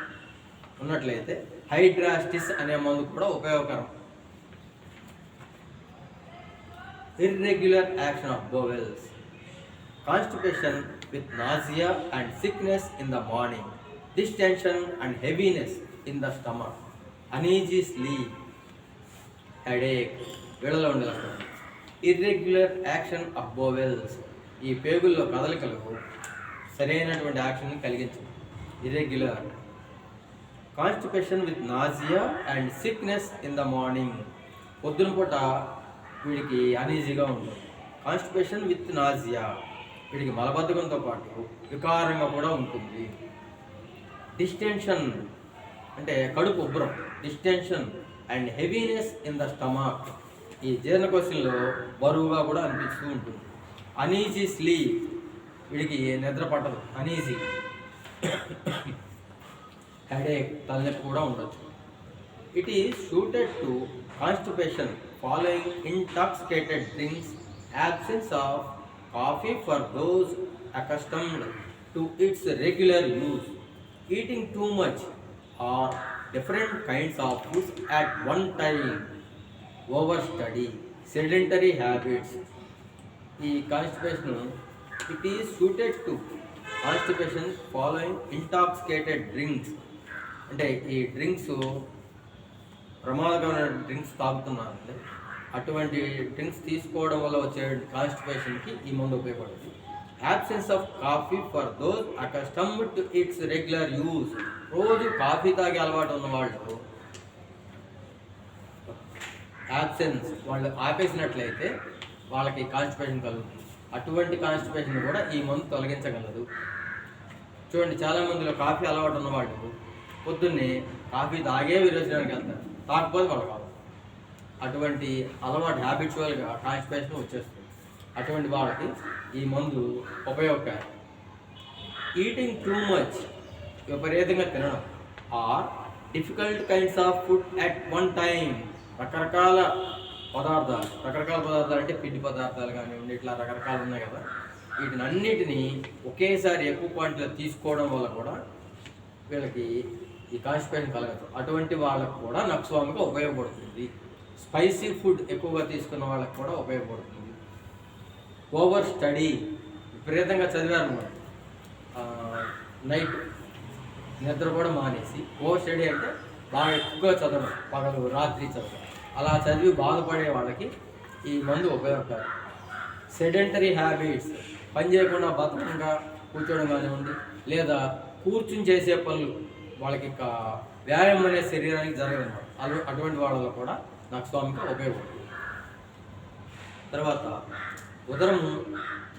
ఉన్నట్లయితే హైడ్రాస్టిస్ అనే మందు కూడా ఉపయోగకరం. Irregular action of bowels, constipation with nausea and sickness in the morning, distension and heaviness in the stomach, uneasy sleep, headache, వీళ్ళలో ఉండే లక్షణం. ఇర్రెగ్యులర్ యాక్షన్ ఆఫ్ బోవెల్స్, ఈ పేగుల్లో కదలికలు సరైనటువంటి యాక్షన్ కలిగించదు. Irregular. Constipation with nausea and sickness in the morning, పొద్దున పూట వీడికి అనీజీగా ఉంటుంది. కాన్స్టిపేషన్ విత్ నాజియా, వీడికి మలబద్ధకంతో పాటు వికారంగా కూడా ఉంటుంది. డిస్టెన్షన్ అంటే కడుపు ఉబ్బరం, distension and heaviness in the stomach, ఈ జీర్ణకోశంలో బరువుగా కూడా అనిపిస్తూ ఉంటుంది. అనీజీ స్లీప్, వీడికి నిద్ర పట్టదు, అనీజీ. హెడేక్, తలనొప్పి కూడా ఉండొచ్చు. It is suited to constipation following intoxicated drinks, absence of coffee for those accustomed to its regular use, eating too much or different kinds of foods at one time, overstudy, sedentary habits. ఈ constipation, it is suited to constipation following intoxicated drinks, అంటే ఈ drinks ప్రమాదకరమైన drinks తాగుతున్నారంటే అటువంటి drinks తీసుకోవడం వల్ల వచ్చే కాన్స్టిపేషన్కి ఈ మందు ఉపయోగపడుతుంది. Absence of coffee for those accustomed to it's regular use, రోజు కాఫీ తాగే అలవాటు ఉన్న వాళ్ళు, యాబ్సెన్స్, వాళ్ళు ఆపేసినట్లయితే వాళ్ళకి కాన్స్టిపేషన్ కలుగుతుంది. అటువంటి కాన్స్టిపేషన్ కూడా ఈ మందు తొలగించగలదు. చూడండి, చాలా మందిలో కాఫీ అలవాటు ఉన్నవాళ్ళు పొద్దున్నే కాఫీ తాగే విరోచనానికి వెళ్తారు, తాగకపోతే వాళ్ళు కాదు. అటువంటి అలవాటు హ్యాబిచువల్గా కాన్స్టిపేషన్ వచ్చేస్తుంది. అటువంటి వాళ్ళకి ఈ మందు ఉపయోగకారి. ఈటింగ్ టూ మచ్, విపరీతంగా తినడం, or difficult kinds of food at one time, రకరకాల పదార్థాలు అంటే పిండి పదార్థాలు కానివ్వండి, ఇట్లా రకరకాలు ఉన్నాయి కదా, వీటిని అన్నిటినీ ఒకేసారి ఎక్కువ క్వాంటిటీలో తీసుకోవడం వల్ల కూడా వీళ్ళకి ఈ కాన్స్టిపేషన్ కలగదు. అటువంటి వాళ్ళకు కూడా నక్స్వామిక ఉపయోగపడుతుంది. స్పైసీ ఫుడ్ ఎక్కువగా తీసుకున్న వాళ్ళకి కూడా ఉపయోగపడుతుంది. ఓవర్ స్టడీ, విపరీతంగా చదివారన్నమాట, నైట్ నిద్ర కూడా మానేసి, ఓవర్ స్టడీ అంటే బాగా ఎక్కువగా చదవడం, పగలు రాత్రి చదవడం, అలా చదివి బాధపడే వాళ్ళకి ఈ మందు ఉపయోగపడాలి. సెడెంటరీ హ్యాబిట్స్, పని చేయకుండా బద్ధకంగా కూర్చోవడం కానివ్వండి, లేదా కూర్చుని చేసే పనులు వాళ్ళకి వ్యాయామం అనే శరీరానికి జరగదన్నమాట. అటువంటి వాళ్ళలో కూడా నక్స్వామిక ఉపయోగపడుతుంది. తర్వాత ఉదరము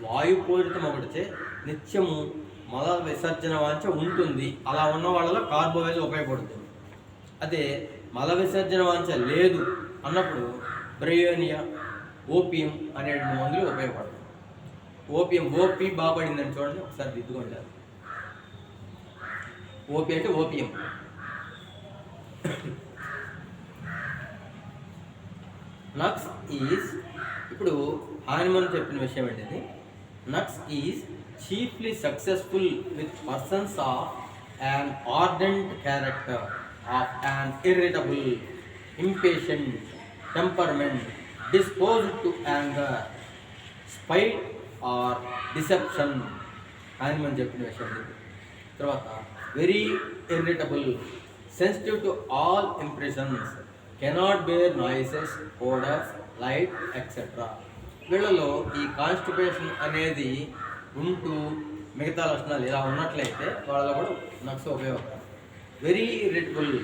వాయుపూరితం ఒకటిచే నిత్యము మల విసర్జన వాంఛ ఉంటుంది. అలా ఉన్న వాళ్ళలో కార్బోవేజ్ ఉపయోగపడుతుంది. అదే మల విసర్జన వాంఛ లేదు అన్నప్పుడు బ్రయోనియా, ఓపియం అనే మందులు ఉపయోగపడతాయి. ఓపియం, ఓపి బాగుపడిందని చూడండి, ఒకసారి దిద్దుకోండి. ఓపి అంటే ఓపియం. నక్స్ ఈజ్, ఇప్పుడు హానిమన్ చెప్పిన విషయం ఏంటిది, nux is chiefly successful with persons of an ardent character, of an irritable, impatient temperament, disposed to anger, spite or deception. Hahnemann చెప్పిన విషయం ఇది. తర్వాత very irritable, sensitive to all impressions, cannot bear noises, odours, light etcetera. వీళ్ళలో ఈ constipation అనేది ఉంటూ మిగతా లక్షణాలు ఇలా ఉన్నట్లయితే వాళ్ళలో కూడా నక్స్ ఉపయోగపడాలి. వెరీ ఇరిటబుల్,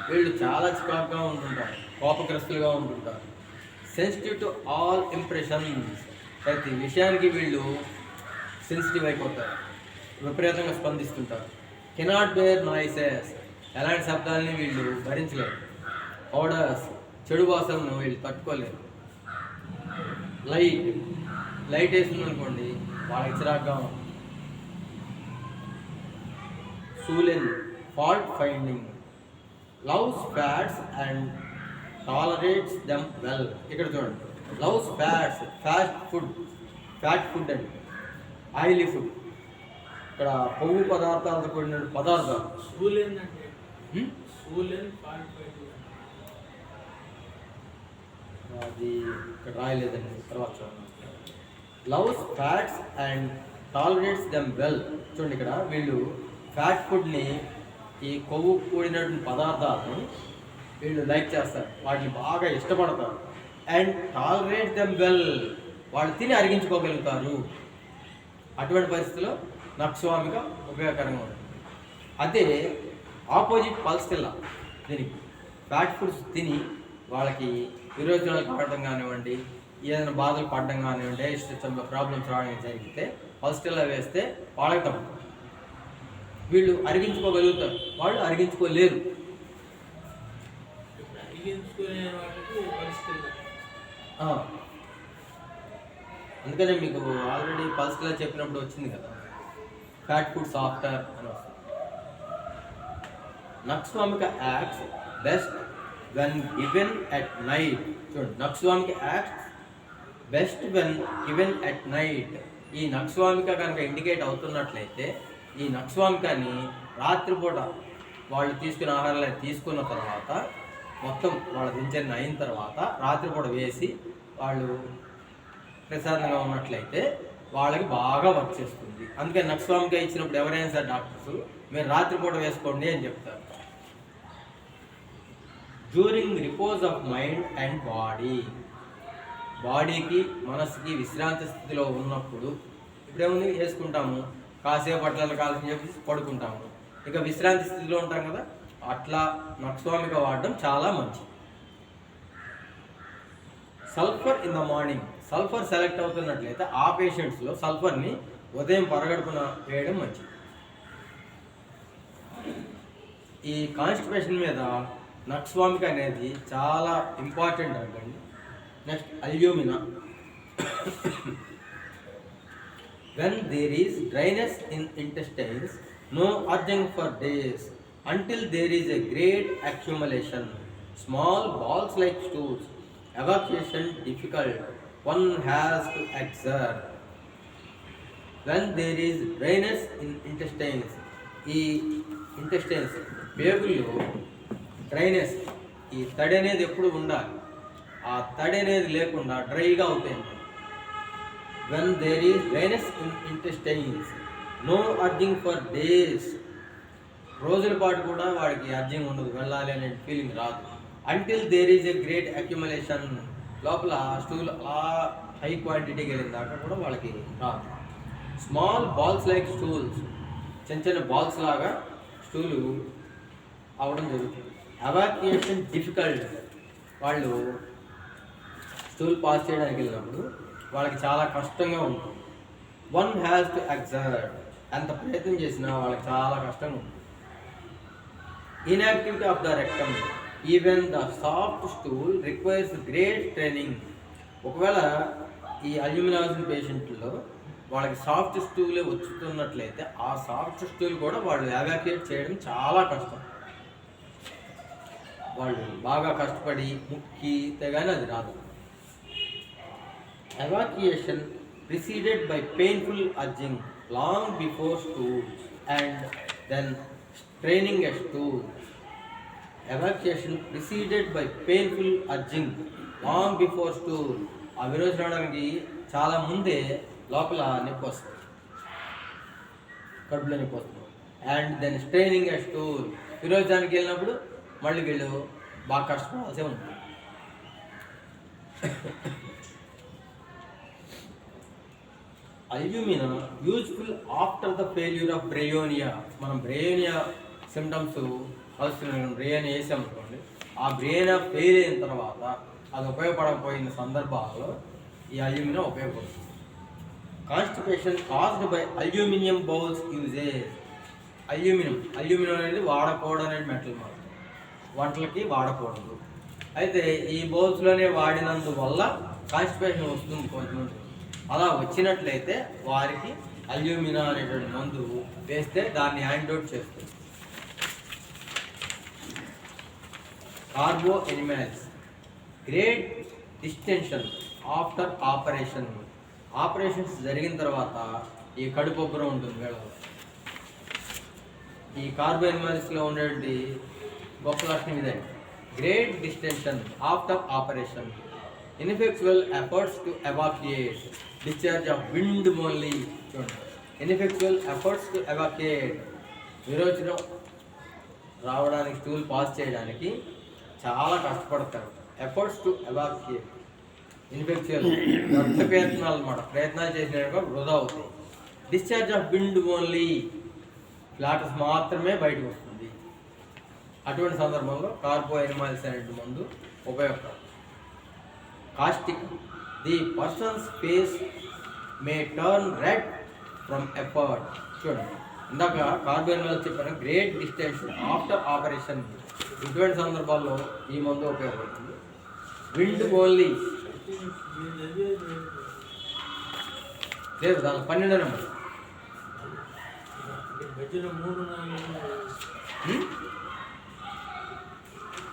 వీళ్ళు చాలా చికాకుగా ఉంటుంటారు, కోపగ్రస్తులుగా ఉంటుంటారు. సెన్సిటివ్ టు ఆల్ ఇంప్రెషన్స్, ప్రతి విషయానికి వీళ్ళు సెన్సిటివ్ అయిపోతారు, విపరీతంగా స్పందిస్తుంటారు. కెనాట్ బేర్ నాయిసెస్, ఎలాంటి శబ్దాలని వీళ్ళు భరించలేరు. ఆర్డర్స్, చెడు వాసనను వీళ్ళు తట్టుకోలేరు. లైట్ వేస్తుంది అనుకోండి, వాళ్ళకి చిరాగ్గా ఉంటుంది. Sullen, fault finding, loves fats and tolerates them well. ఇక్కడ చూడండి, లవ్స్ ఫ్యాట్స్, ఫ్యాట్ ఫుడ్ అండి, ఆయిలీ ఫుడ్, ఇక్కడ కొవ్వు పదార్థాలతో కూడిన పదార్థాలు. అది ఇక్కడ రాయలేదండి, తర్వాత చూడండి. Loves fats and tolerates them well. చూడండి, ఇక్కడ వీళ్ళు ఫ్యాట్ ఫుడ్ని, ఈ కొవ్వు కూడినటువంటి పదార్థాలను వీళ్ళు లైక్ చేస్తారు, వాటిని బాగా ఇష్టపడతారు. అండ్ టాలరేట్ దెమ్ వెల్, వాళ్ళు తిని అరిగించుకోగలుగుతారు. అటువంటి పరిస్థితుల్లో నక్స్వామిక ఉపయోగకరంగా ఉంటుంది. అదే ఆపోజిట్ పల్స్టిల్లా, దీనికి ఫ్యాట్ ఫుడ్స్ తిని వాళ్ళకి విరోచనాలు కావడం కానివ్వండి, ఏదైనా బాధలు పడడం కానివ్వండి, డైజెస్టివ్ ప్రాబ్లమ్స్ రావడం జరిగితే పల్స్టిల్లా వేస్తే వాళ్ళకి తగ్గుతుంది. వీళ్ళు అరిగించుకోగలుగుతారు, వాళ్ళు అరిగించుకోలేరు. అందుకనే మీకు ఆల్రెడీ పల్స్టిల్లా చెప్పినప్పుడు వచ్చింది కదా, ఫ్యాట్ ఫుడ్స్ ఆఫ్టర్ అని వస్తుంది. Nux vomica acts best when given at night. చూడండి, nux vomica acts best when given at night. ఈ నక్స్వామిక కనుక ఇండికేట్ అవుతున్నట్లయితే ఈ నక్స్వామికాన్ని రాత్రిపూట వాళ్ళు తీసుకున్న ఆహారాలు తీసుకున్న తర్వాత, మొత్తం వాళ్ళ దినచర్య అయిన తర్వాత రాత్రిపూట వేసి వాళ్ళు ప్రశాంతంగా ఉన్నట్లయితే వాళ్ళకి బాగా వర్క్ చేస్తుంది. అందుకే నక్స్వామిక ఇచ్చినప్పుడు ఎవరైనా సరే డాక్టర్స్ మీరు రాత్రిపూట వేసుకోండి అని చెప్తారు. During repose of mind and body, బాడీకి మనసుకి విశ్రాంతి స్థితిలో ఉన్నప్పుడు ఇప్పుడేముంది వేసుకుంటాము, కాసేపు అట్లా కాల్సి చెప్పి పడుకుంటాము, ఇక విశ్రాంతి స్థితిలో ఉంటాం కదా, అట్లా నక్స్వామిక వాడడం చాలా మంచిది. Sulphur in the morning, sulphur select అవుతున్నట్లయితే ఆ పేషెంట్స్లో సల్ఫర్ని ఉదయం పరగడుపున వేయడం మంచిది. ఈ కాన్స్టిపేషన్ మీద నక్స్వామిక్ అనేది చాలా ఇంపార్టెంట్ అండి. Next alumina. When there is dryness in intestines, no urging for days until there is a great accumulation. Small balls like stools. Evacuation difficult. One has to exert. When there is dryness in intestines, ఈ intestines పేగుల్లో dryness, ఈ తడి అనేది ఎప్పుడు ఉండాలి, ఆ తడి అనేది లేకుండా డ్రైగా అవుతాయి. When there is dryness in intestines, no urging for days. రోజుల పాటు కూడా వాడికి అర్జింగ్ ఉండదు, వెళ్ళాలి అనే ఫీలింగ్ రాదు. Until there is a great accumulation. లోపల స్టూల్ ఆ హై క్వాంటిటీకి వెళ్ళిన దాకా కూడా వాళ్ళకి రాదు. స్మాల్ బాల్స్ లైక్ స్టూల్స్, చిన్న చిన్న బాల్స్ లాగా స్టూలు అవడం జరుగుతుంది. ఎవాక్యుయేషన్ డిఫికల్ట్, వాళ్ళు స్టూల్ పాస్ చేయడానికి వెళ్ళినప్పుడు వాళ్ళకి చాలా కష్టంగా ఉంటుంది. వన్ హ్యాస్ టు ఎగ్జర్ట్, ఎంత ప్రయత్నం చేసినా వాళ్ళకి చాలా కష్టంగా ఉంటుంది. Inactivity of the rectum, even the soft stool requires great training. ఒకవేళ ఈ అల్యూమినాసిన్ పేషెంట్లో వాళ్ళకి సాఫ్ట్ స్టూలే వచ్చుతున్నట్లయితే ఆ సాఫ్ట్ స్టూల్ కూడా వాళ్ళు ఎవాక్యుయేట్ చేయడం చాలా కష్టం. వాళ్ళు బాగా కష్టపడి ముక్కితే కానీ అది రాదు. Evacuation preceded by painful urging long before stools and then straining a stool. Evacuation preceded by painful urging long before stool. ఆ విరోచనానికి చాలా ముందే లోపల నొప్పి వస్తుంది, కడుపులో నొప్పి వస్తుంది. And then straining a stool, విరోచనానికి వెళ్ళినప్పుడు మళ్ళీ వీళ్ళు బాగా కష్టపడాల్సి ఉంటుంది. Alumina useful after the failure of bryonia. మనం బ్రేయోనియా సిమ్టమ్స్ వస్తున్నాం, బ్రేయోనియా వేసాం అనుకోండి, ఆ బ్రేయోనియా ఫెయిల్ అయిన తర్వాత అది ఉపయోగపడకపోయిన సందర్భాల్లో ఈ అల్యూమినా ఉపయోగపడుతుంది. Constipation caused by aluminium bowls usage. Aluminium అనేది వాడకూడదు అనేది మెటల్ మాట, వంటలకి వాడకూడదు. అయితే ఈ బౌల్స్లోనే వాడినందువల్ల కాన్స్టిపేషన్ వస్తుంది కొంతమంది. అలా వచ్చినట్లయితే వారికి అల్యూమినా అనేటువంటి మందు వేస్తే దాన్ని యాంటీడోట్ చేస్తుంది. Carbo animals, great distension after operation. Operations జరిగిన తర్వాత ఈ కడుపు ఉబ్బరం ఉంటుంది వేళలో. ఈ కార్బో ఎనిమల్స్లో ఉండేటువంటి గొప్ప లక్షణం ఇదండి, great distension after operation. Ineffectual efforts to evacuate, discharge of wind only. చూడండి, ఇన్ఎఫెక్చువల్ ఎఫర్ట్స్ టు ఎవాక్యుయేట్, విరోచనం రావడానికి స్టూల్ పాస్ చేయడానికి చాలా కష్టపడతారు. ఎఫర్ట్స్ టు ఎవాక్యుయేట్, ఇన్ఫెక్చువల్ వ్యర్థ ప్రయత్నాలు అన్నమాట, ప్రయత్నాలు చేసినట్టుగా వృధా అవుతాయి. Discharge of wind only, flatus మాత్రమే బయటకు వస్తుంది. అటువంటి సందర్భంలో కార్బో ఎనిమల్స్ అనే మందు ఉపయోగపడుతుంది. Caustic, the person's face may turn red from effort. చూడండి, ఇందాక కార్బో ఎనిమల్స్ చెప్పాను, గ్రేట్ డిస్టెన్షన్ ఆఫ్టర్ ఆపరేషన్. ఇటువంటి సందర్భాల్లో ఈ మందు ఉపయోగపడుతుంది. విండ్ ఓన్లీ లేదు, దాని 12 నెంబర్.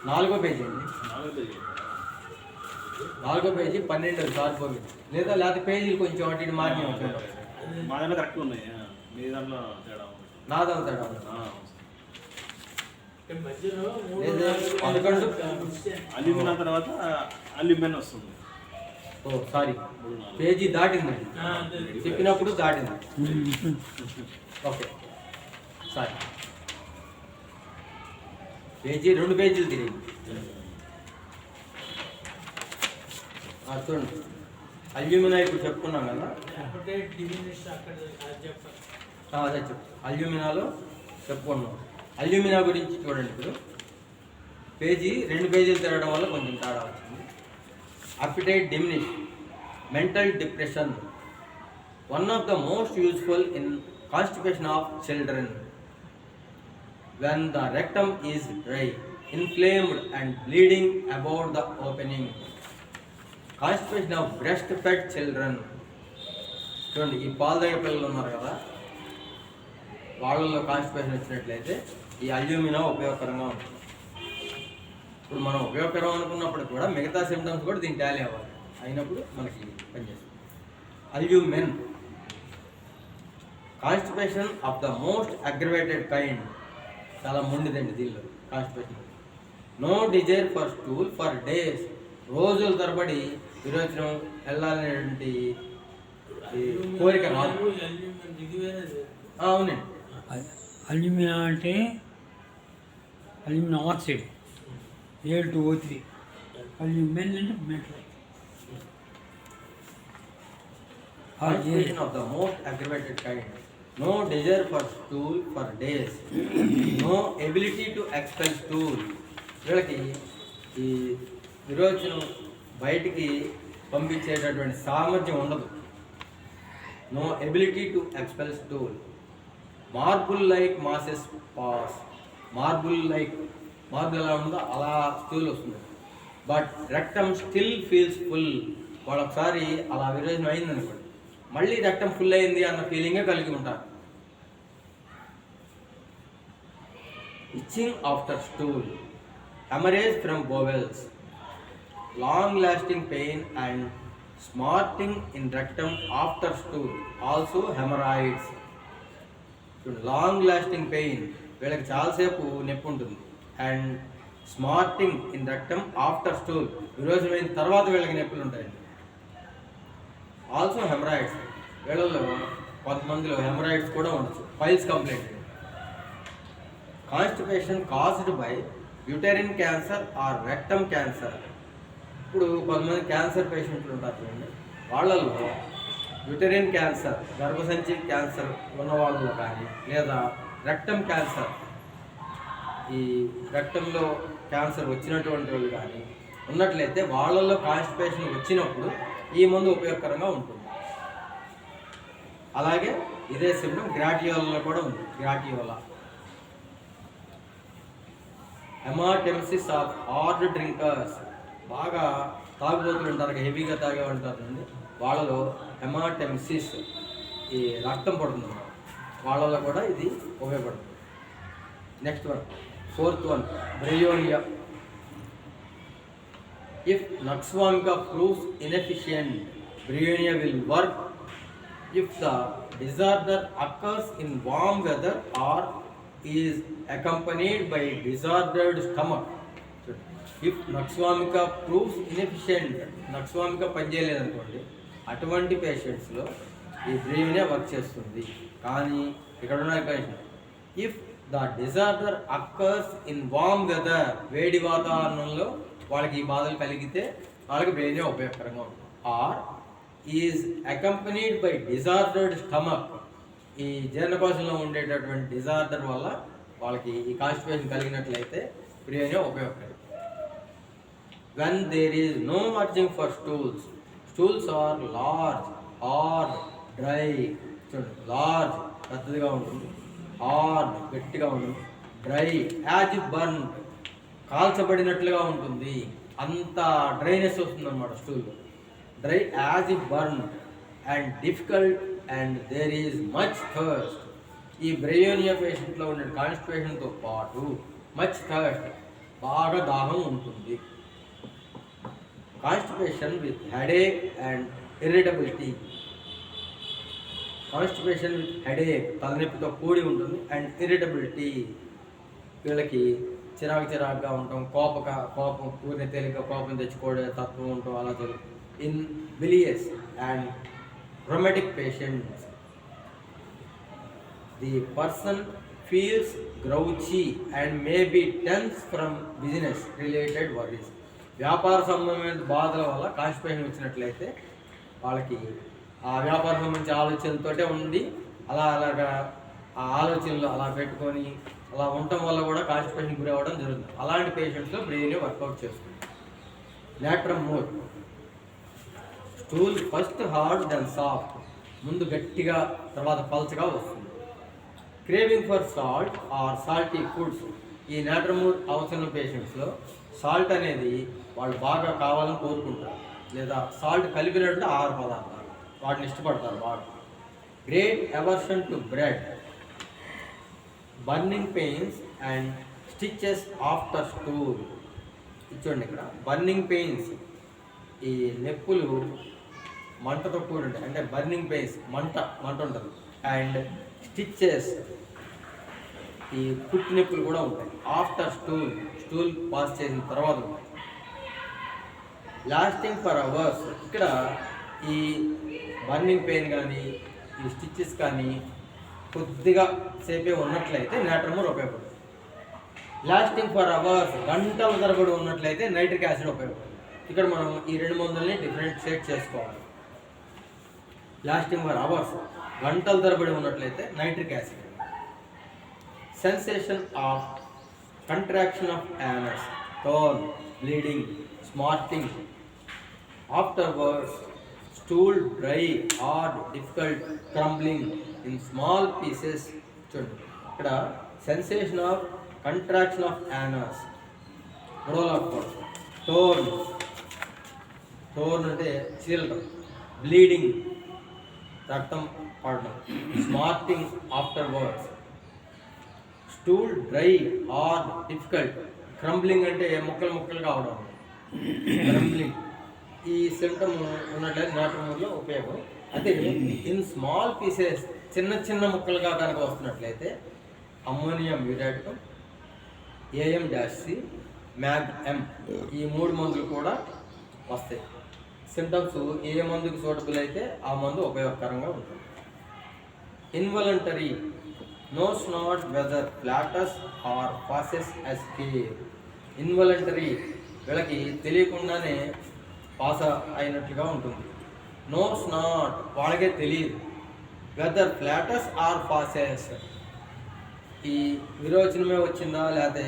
నాలుగో పేజీ అండి, 4వ పేజీ 12 కార్బో. లేకపోతే పేజీలు కొంచెం అటు ఇటు మారి మా దాంట్లో కరెక్ట్ ఉన్నాయి, మీ దాంట్లో తేడా నా దాంట్లో తేడా ఉంది. 11 అల్యూమినా తర్వాత అల్యూమిన్ వస్తుంది. ఓ సారీ, పేజీ దాటిందండి, చెప్పినప్పుడు దాటింది. ఓకే సారీ, పేజీ 2 పేజీలు తిరిగి చూడండి. అల్యూమినా ఇప్పుడు చెప్పుకున్నాం కదా, అదే అల్యూమినాలో చెప్పుకున్నాం. అల్యూమినా గురించి చూడండి. ఇప్పుడు పేజీ 2 పేజీలు తిరగడం వల్ల కొంచెం తేడా వచ్చింది. Appetite diminish, mental depression. One of the most useful in constipation of children. When the rectum is dry, inflamed and bleeding about the opening. Constipation of breastfed children. చూడండి, ఈ పాలు తాగే పిల్లలు ఉన్నారు కదా, వాళ్ళల్లో కాన్స్టిపేషన్ వచ్చినట్లయితే ఈ అల్యూమినా ఉపయోగకరంగా ఉంటుంది. ఇప్పుడు మనం ఉపయోగకరం అనుకున్నప్పుడు కూడా మిగతా సిమ్టమ్స్ కూడా దీనికి టాలీ అవ్వాలి, అయినప్పుడు మనకి పనిచేస్తుంది. Alumen. Constipation of the most aggravated kind. చాలా మొండిదండి దీనిలో constipation. No desire for stool for days. రోజుల తరబడి విరోచనం వెళ్ళాలనేటువంటి కోరిక రాదు. అవునండి. అల్యూమినా అంటే అల్యూమినా ఆక్సైడ్ Al2O3. అల్యూమిన్ అంటే metal. Constipation of the most aggravated kind. No desire for stool for days. No ability to expel stool. వీళ్ళకి ఈ విరోచనం బయటికి పంపించేటటువంటి సామర్థ్యం ఉండదు. No ability to expel stool. Marble like masses pass. Marble ఎలా ఉందో అలా స్టూల్ వస్తుంది. But rectum still feels full. వాళ్ళొకసారి అలా విరోచనం అయింది అనుకోండి, మళ్ళీ రెక్టమ్ ఫుల్ అయింది అన్న ఫీలింగే కలిగి ఉంటారు. Itching after stool. Haemorrhage from bowels. Long lasting pain and smarting in rectum after stool. Also haemorrhoids. Long lasting pain, వీళ్ళకి చాలాసేపు నొప్పి ఉంటుంది. And smarting in rectum after stool, విరోచనమైన తర్వాత వీళ్ళకి నొప్పులు ఉంటాయండి. ఆల్సో హెమరాయిడ్స్, వీళ్ళలో కొంతమందిలో హెమరాయిడ్స్ కూడా ఉండొచ్చు. Piles complaint. Constipation caused by uterine cancer or rectum cancer. ఇప్పుడు కొంతమంది క్యాన్సర్ పేషెంట్లు ఉంటారు చూడండి, వాళ్ళల్లో యూటెరిన్ క్యాన్సర్, గర్భసంచి క్యాన్సర్ ఉన్న వాళ్ళలో కానీ, లేదా రెక్టమ్ క్యాన్సర్, ఈ రెక్టంలో క్యాన్సర్ వచ్చినటువంటి వాళ్ళు కానీ ఉన్నట్లయితే వాళ్ళల్లో కాన్స్టిపేషన్ వచ్చినప్పుడు ఈ మందు ఉపయోగకరంగా ఉంటుంది. అలాగే ఇదే సిమ్టమ్ గ్రాటియోలలో కూడా ఉంది. గ్రాటియోలా. హెమాటెమ్సిస్ ఆఫ్ హార్డ్ డ్రింకర్స్. బాగా తాగుబోతులు ఉంటారు, హెవీగా తాగే ఉంటారండి, వాళ్ళలో హెమాటెమ్సిస్, ఈ రక్తం పడుతుంది, వాళ్ళలో కూడా ఇది ఉపయోగపడుతుంది. Next one, fourth one, bryonia. If nux vomica proves inefficient, bryonia will work if the disorder occurs in warm weather or is accompanied by disordered stomach. If nux vomica proves inefficient, nux vomica పనిచేయలేదనుకోండి, అటువంటి పేషెంట్స్లో ఈ బ్రియోనియా వర్క్ చేస్తుంది. కానీ ఇక్కడ ఉన్న condition, if the disorder occurs in warm weather, వేడి వాతావరణంలో వాళ్ళకి ఈ బాధలు కలిగితే వాళ్ళకి బ్రియోనియా ఉపయోగకరంగా ఉంటుంది. Or is accompanied by disordered stomach, ఈ జీర్ణకోశంలో ఉండేటటువంటి డిజార్డర్ వల్ల వాళ్ళకి ఈ కాన్స్టిపేషన్ కలిగినట్లయితే బ్రియోనియా ఉపయోగకరం. When there is no urging for stools, stools are large, hard, dry. చూడండి, లార్జ్ పెద్దదిగా ఉంటుంది, హార్డ్ గట్టిగా ఉంటుంది, డ్రై యాజ్ బర్న్ కాల్చబడినట్లుగా ఉంటుంది, అంత డ్రైనెస్ వస్తుంది అన్నమాట స్టూల్లో. Dry as if burn and difficult and there is much thirst. ఈ బ్రియోనియా పేషెంట్లో ఉండే కాన్స్టిపేషన్తో పాటు మచ్ థర్స్ట్, బాగా దాహం ఉంటుంది. Constipation with headache and irritability. Constipation with headache, తలనొప్పితో కూడి ఉంటుంది, అండ్ ఇరిటబిలిటీ, వీళ్ళకి చిరాకుగా ఉంటాం, కోపం కూడిన తేలిక కోపం తెచ్చుకోవడే తత్వం ఉంటాం, అలా జరుగుతుంది. In bilious and rheumatic patients, the person feels grouchy and may be tense from business related worries. వ్యాపార సంబంధమైన బాధల వల్ల కాన్స్టిపేషన్ వచ్చినట్లయితే వాళ్ళకి ఆ వ్యాపార సంబంధించిన ఆలోచనలతోటే ఉండి అలాగా ఆ ఆలోచనలు అలా పెట్టుకొని అలా ఉండటం వల్ల కూడా కాన్స్టిపేషన్ గురి అవ్వడం జరుగుతుంది. అలాంటి పేషెంట్స్లో బ్రెయిన్ వర్కౌట్ చేస్తుంది. Natrum mur. Stool first hard then soft, ముందు గట్టిగా తర్వాత పల్చగా వస్తుంది. Craving for salt or salty foods, ఈ నాట్రమూర్ అవసరం పేషెంట్స్లో సాల్ట్ అనేది వాళ్ళు బాగా కావాలని కోరుకుంటారు, లేదా సాల్ట్ కలిపినట్టు ఆహార పదార్థాలు వాటిని ఇష్టపడతారు బాగా. Great aversion to bread, burning pains and stitches after stool. చూడండి ఇక్కడ బర్నింగ్ పెయిన్స్, ఈ నొప్పులు మంటతో కూడి ఉంటాయి, అంటే బర్నింగ్ పెయిన్స్ మంట ఉంటుంది. అండ్ స్టిచెస్, ఈ కుట్టు నొప్పులు కూడా ఉంటాయి. ఆఫ్టర్ స్టూల్ పాస్ చేసిన తర్వాత ఉంటాయి. లాస్టింగ్ ఫర్ అవర్స్, ఇక్కడ ఈ బర్నింగ్ పెయిన్ కానీ ఈ స్టిచెస్ కానీ కొద్దిగా సేపే ఉన్నట్లయితే నాట్రమూర్ ఉపయోగపడుతుంది. లాస్టింగ్ ఫర్ అవర్స్, గంటల తరబడి ఉన్నట్లయితే నైట్రిక్ యాసిడ్ ఉపయోగపడుతుంది. ఇక్కడ మనం ఈ రెండు మందుల్ని డిఫరెన్షియేట్ చేసుకోవాలి. లాస్టింగ్ ఫర్ అవర్స్, గంటల తరబడి ఉన్నట్లయితే nitric acid. Sensation of contraction of anus, tone, bleeding, smarting. Afterwards stool dry, hard, difficult, crumbling in small pieces. చూడండి ఇక్కడ sensation of contraction of anus, tone అంటే చీలటం, బ్లీడింగ్ రక్తం పడడం, smarting afterwards. Stool dry, hard, difficult, crumbling అంటే ముక్కలు కావడం, crumbling. ఈ symptom ఉన్నట్లయితే నాట్రమూర్లో ఉపయోగం. అదే ఇన్ స్మాల్ పీసెస్, చిన్న ముక్కలుగా కనుక వస్తున్నట్లయితే అమ్మోనియం మ్యూరేటం, AM-C, MAG-M, ఈ 3 మందులు కూడా వస్తాయి. సిమ్టమ్స్ ఏ మందుకి సూటబుల్ అయితే ఆ మందు ఉపయోగకరంగా ఉంటుంది. Involuntary, knows not whether flatus or faeces escape. Involuntary, వీళ్ళకి తెలియకుండానే పాస్ అయినట్లుగా ఉంటుంది. నోస్ నాట్, వాళ్ళకే తెలియదు. వెదర్ ఫ్లాటస్ ఆర్ పాసెస్, ఈ విరోచనమే వచ్చిందా లేకపోతే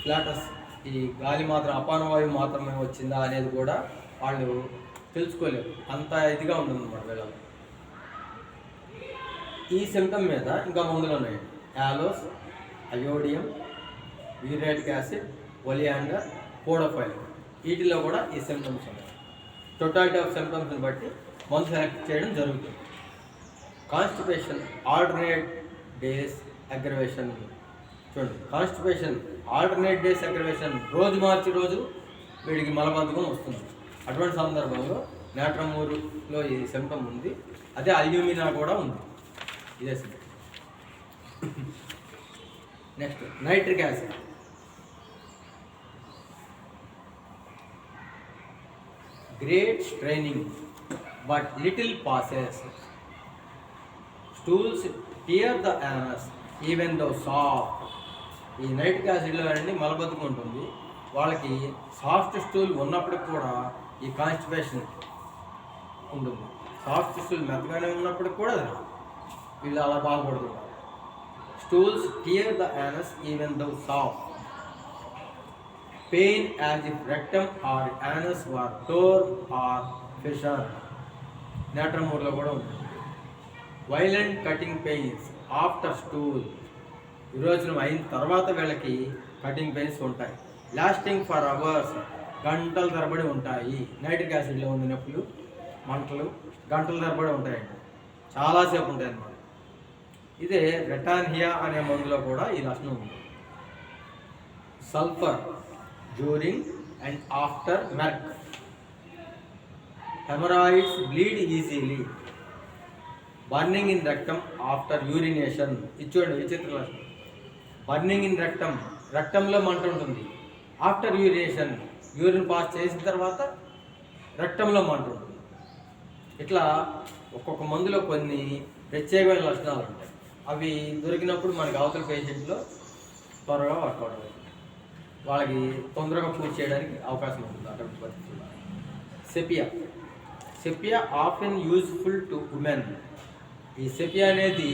ఫ్లాటస్ ఈ గాలి మాత్రం అపానవాయువు మాత్రమే వచ్చిందా అనేది కూడా వాళ్ళు తెలుసుకోలేరు, అంత ఇదిగా ఉంటుందన్నమాట వీళ్ళకి. ఈ సిమ్టమ్ మీద ఇంకా మందులు ఉన్నాయి. యాలోస్, అయోడియం, యూరియాటిక్ యాసిడ్, ఒలియాండర్, పోడోఫైల్, వీటిలో కూడా ఈ సిమ్టమ్స్ ఉన్నాయి. టోటాలిటీ ఆఫ్ సిమ్టమ్స్ని బట్టి మందు సెలెక్ట్ చేయడం జరుగుతుంది. Constipation, alternate days aggravation. చూడండి, కాన్స్టిపేషన్, ఆల్టర్నేట్ డేస్ అగ్రవేషన్, రోజు మార్చి రోజు వీడికి మలబద్ధకం వస్తుంది. అటువంటి సందర్భంలో నాట్రమూరులో ఈ సిమ్టమ్ ఉంది. అదే అల్యూమినా కూడా ఉంది, ఇదే symptom. Next nitric acid. Great straining but little passes. Stools tear the anus even though soft. ఈ నైట్రిక్ యాసిడ్లో అండి మలబద్ధకం ఉంటుంది. వాళ్ళకి సాఫ్ట్ స్టూల్ ఉన్నప్పటికి కూడా ఈ కాన్స్టిపేషన్ ఉంటుంది. సాఫ్ట్ స్టూల్ మెత్తగానే ఉన్నప్పటికి కూడా వీళ్ళు అలా బాధపడుతుంటారు. Stools tear the anus even though soft. Pain as if rectum or anus were tore or fissure. నాట్రమూర్లో కూడా ఉంటుంది. Violent cutting pains after stool. విరోచనం అయిన తర్వాత వీళ్ళకి కటింగ్ పెయిన్స్ ఉంటాయి. లాస్టింగ్ ఫర్ అవర్స్, గంటల తరబడి ఉంటాయి. నైట్రిక్ యాసిడ్లో ఉన్న నొప్పులు, మంటలు గంటల తరబడి ఉంటాయండి, చాలాసేపు ఉంటాయి అన్నమాట. ఇదే రెటాన్హియా అనే మందులో కూడా ఈ లక్షణం ఉంది. Sulphur during and after merc. Haemorrhoids bleed easily. Burning in rectum after urination. ఇచ్చోండి విచిత్ర లక్షణం. బర్నింగ్ ఇన్ రెక్టమ్, రెక్టంలో మంట ఉంటుంది. ఆఫ్టర్ యూరినేషన్, యూరిన్ పాస్ చేసిన తర్వాత రెక్టంలో మంట ఉంటుంది. ఇట్లా ఒక్కొక్క మందులో కొన్ని ప్రత్యేకమైన లక్షణాలు ఉంటాయి. అవి దొరికినప్పుడు మనకి అవతల పేషెంట్లో త్వరగా వర్కౌట్ అవుతుంది, వాళ్ళకి తొందరగా పూర్తి చేయడానికి అవకాశం ఉంటుంది అటువంటి పరిస్థితుల్లో. Sepia often useful to women. ఈ సెపియా అనేది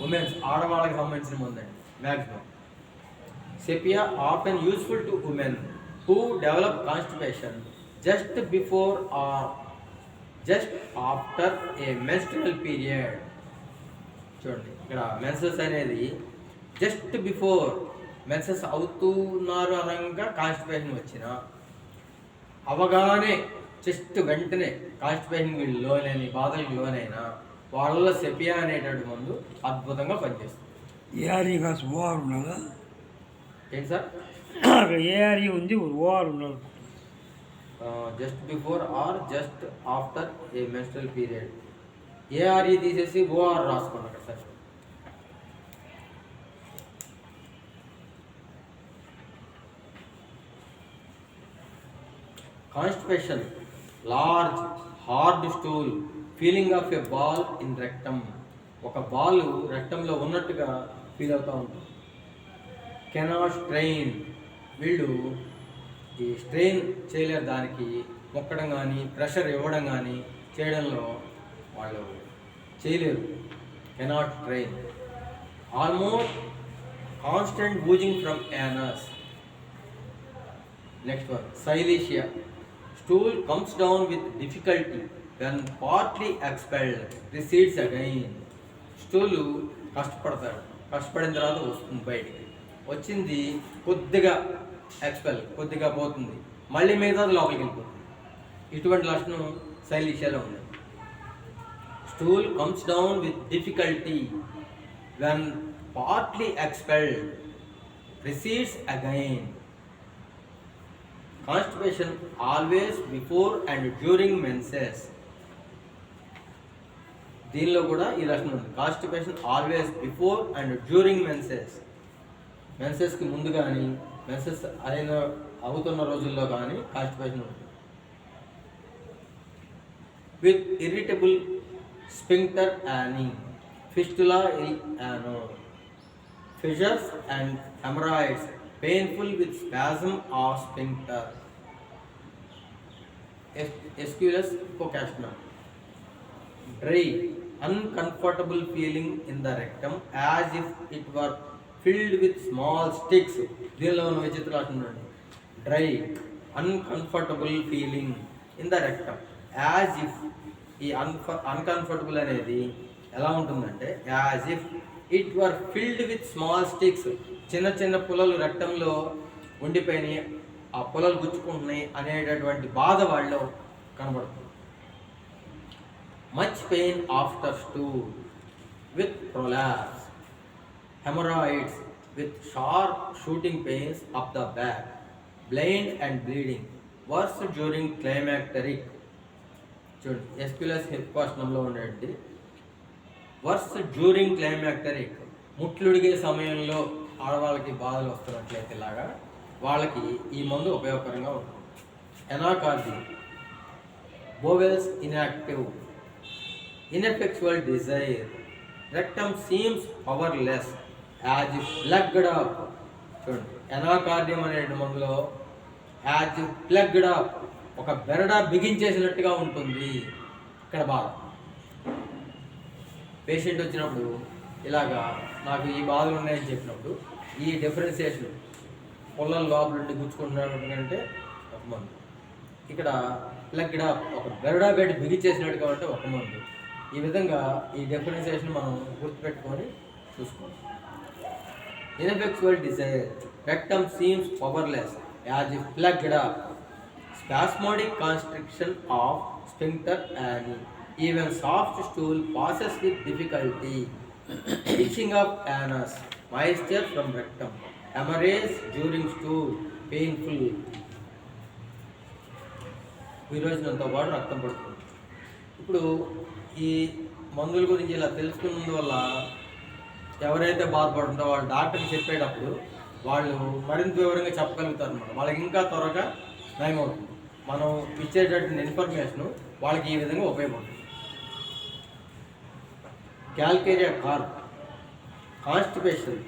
ఉమెన్స్, ఆడవాళ్ళకి సంబంధించిన మందండి maximum. Sepia often useful to women who develop constipation just before or just after a menstrual period. చూడండి ఇక్కడ మెన్సెస్ అనేది జస్ట్ బిఫోర్ మెన్సెస్ అవుతున్నారు అనగా కాన్స్టిపేషన్ వచ్చిన అవగానే జస్ట్ వెంటనే కాన్స్టిపేషన్ లోనైన బాధలకు లోనైనా వాళ్ళలో సెపియా అనేటువంటి మందు అద్భుతంగా పనిచేస్తుంది. ఏఆర్ఈ కాస్త ఓఆర్ ఉన్నదా? ఏంటి సార్? అక్కడ ఏఆర్ఈ ఉంది, ఓఆర్ ఉన్నది. Just before or just after a menstrual period. ARE తీసేసి ఓఆర్ రాసుకోండి అక్కడ sir. Constipation, large hard stool, feeling of a ball in rectum. ఒక బాల్ రెక్టంలో ఉన్నట్టుగా ఫీల్ అవుతూ ఉంటుంది. కెనాట్ స్ట్రెయిన్, వీళ్ళు ఈ స్ట్రెయిన్ చేయలేరు, దానికి మొక్కడం కానీ ప్రెషర్ ఇవ్వడం కానీ చేయడంలో వాళ్ళు చేయలేరు. Cannot strain. Almost constant oozing from anus. Next one silicea. Stool comes down with difficulty when partly expelled, recedes again. Stool కష్టపడిన తర్వాత వస్తుంది బయటికి, వచ్చింది కొద్దిగా ఎక్స్పెల్ కొద్దిగా పోతుంది, మళ్ళీ మిగతాది లోపలికి వెళ్ళిపోతుంది. ఇటువంటి లక్షణం సైలీషియాలో ఉంది. Stool comes down with difficulty when partly expelled, recedes again. Constipation always before and during menses. దీనిలో కూడా ఈ లక్షణం ఉంది. Constipation always before and during menses. మెన్సెస్కి ముందు కానీ మెన్సెస్ అవుతున్న రోజుల్లో కానీ కాన్స్టిపేషన్ ఉంటుంది. With irritable sphincter ani, fistula in ano, fissures and haemorrhoids, painful with spasm of sphincter. Esculus hypocastma. Dry, uncomfortable feeling in the rectum as if it were filled with small sticks. దీనిలో ఉన్న విచిత్రాలు చూడండి. Dry, uncomfortable feeling in the rectum as if. ఈ uncomfortable అనేది ఎలా ఉంటుందంటే as if it were filled with small sticks. చిన్న చిన్న పుల్లలు రక్తంలో ఉండిపోయినాయి, ఆ పుల్లలు గుచ్చుకుంటున్నాయి అనేటటువంటి బాధ వాళ్ళలో కనబడుతుంది. Much pain after stool with prolapse, haemorrhoids with sharp shooting pains up the back, blind and bleeding, worse during climacteric. చూడండి ఎస్క్యులస్ హిప్పాస్టంలో ఉండేది వర్స్ డ్యూరింగ్ క్లైమాక్టరిక్. ముట్లుడిగే సమయంలో ఆడవాళ్ళకి బాధలు వస్తున్నట్లయితే ఇలాగా వాళ్ళకి ఈ మందు ఉపయోగకరంగా ఉంటుంది. Anacardi, bowels inactive, ineffectual desire, rectum seems powerless as plugged up. చూడండి ఎనాకార్డియం అనే మందులో యాజ్ ప్లగ్డ్ అప్, ఒక బెరడా బిగించేసినట్టుగా ఉంటుంది. ఇక్కడ బాధ పేషెంట్ వచ్చినప్పుడు ఇలాగా నాకు ఈ బాధలు ఉన్నాయని చెప్పినప్పుడు ఈ డిఫరెన్సియేషన్ పొలం లోపల నుండి గుచ్చుకుంటున్నట్టుకంటే ఒక మందు, ఇక్కడ ప్లగ్డ్ అప్ ఒక బెరడా బెడ్ బిగిచేసినట్టుగా ఉంటే ఒక మందు. ఈ విధంగా ఈ డిఫరెన్సియేషన్ మనం గుర్తుపెట్టుకొని చూసుకోవాలి. Ineffectual desire, rectum seems powerless as if plugged up, spasmodic constriction of sphincter and even soft stool passes with difficulty, itching of anus, moisture from rectum, hemorrhage during stool, painful. విరోచనంతో పాటు రక్తం పడుతుంది. ఇప్పుడు ఈ మందుల గురించి ఇలా తెలుసుకున్నందువల్ల ఎవరైతే బాధపడుతుందో వాళ్ళు డాక్టర్కి చెప్పేటప్పుడు వాళ్ళు మరింత వివరంగా చెప్పగలుగుతారు అన్నమాట. వాళ్ళకి ఇంకా త్వరగా నయమవుతుంది. మనం ఇచ్చేటటువంటి ఇన్ఫర్మేషను వాళ్ళకి ఈ విధంగా ఉపయోగపడుతుంది. Calcarea carb, constipation,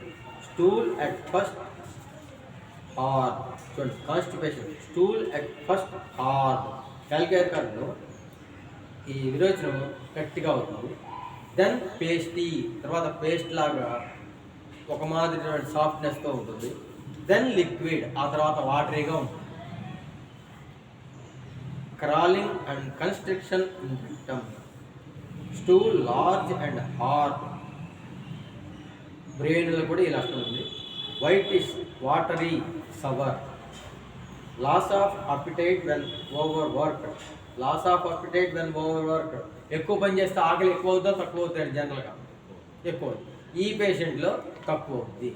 stool at first hard. చూడండి constipation, stool at first hard. Calcarea కార్ప్లో ఈ విరోచనం గట్టిగా అవుతుంది. దెన్ పేస్టీ, తర్వాత పేస్ట్ లాగా ఒక మాదిరి సాఫ్ట్నెస్తో ఉంటుంది. దెన్ లిక్విడ్, ఆ తర్వాత వాటరీగా ఉంటుంది. crawling and constriction in rectum, stool large and hard, బ్రెయిన్లో కూడా ఈ లక్షణం ఉంది. Whitish watery sour, loss of appetite when over work, loss of appetite when over work, ఎక్కువ పని చేస్తే ఆకలి ఎక్కువ అవుతుందో తక్కువ అవుతాడు, జనరల్గా ఎక్కువ. ఈ పేషెంట్లో తక్కువ అవుతుంది.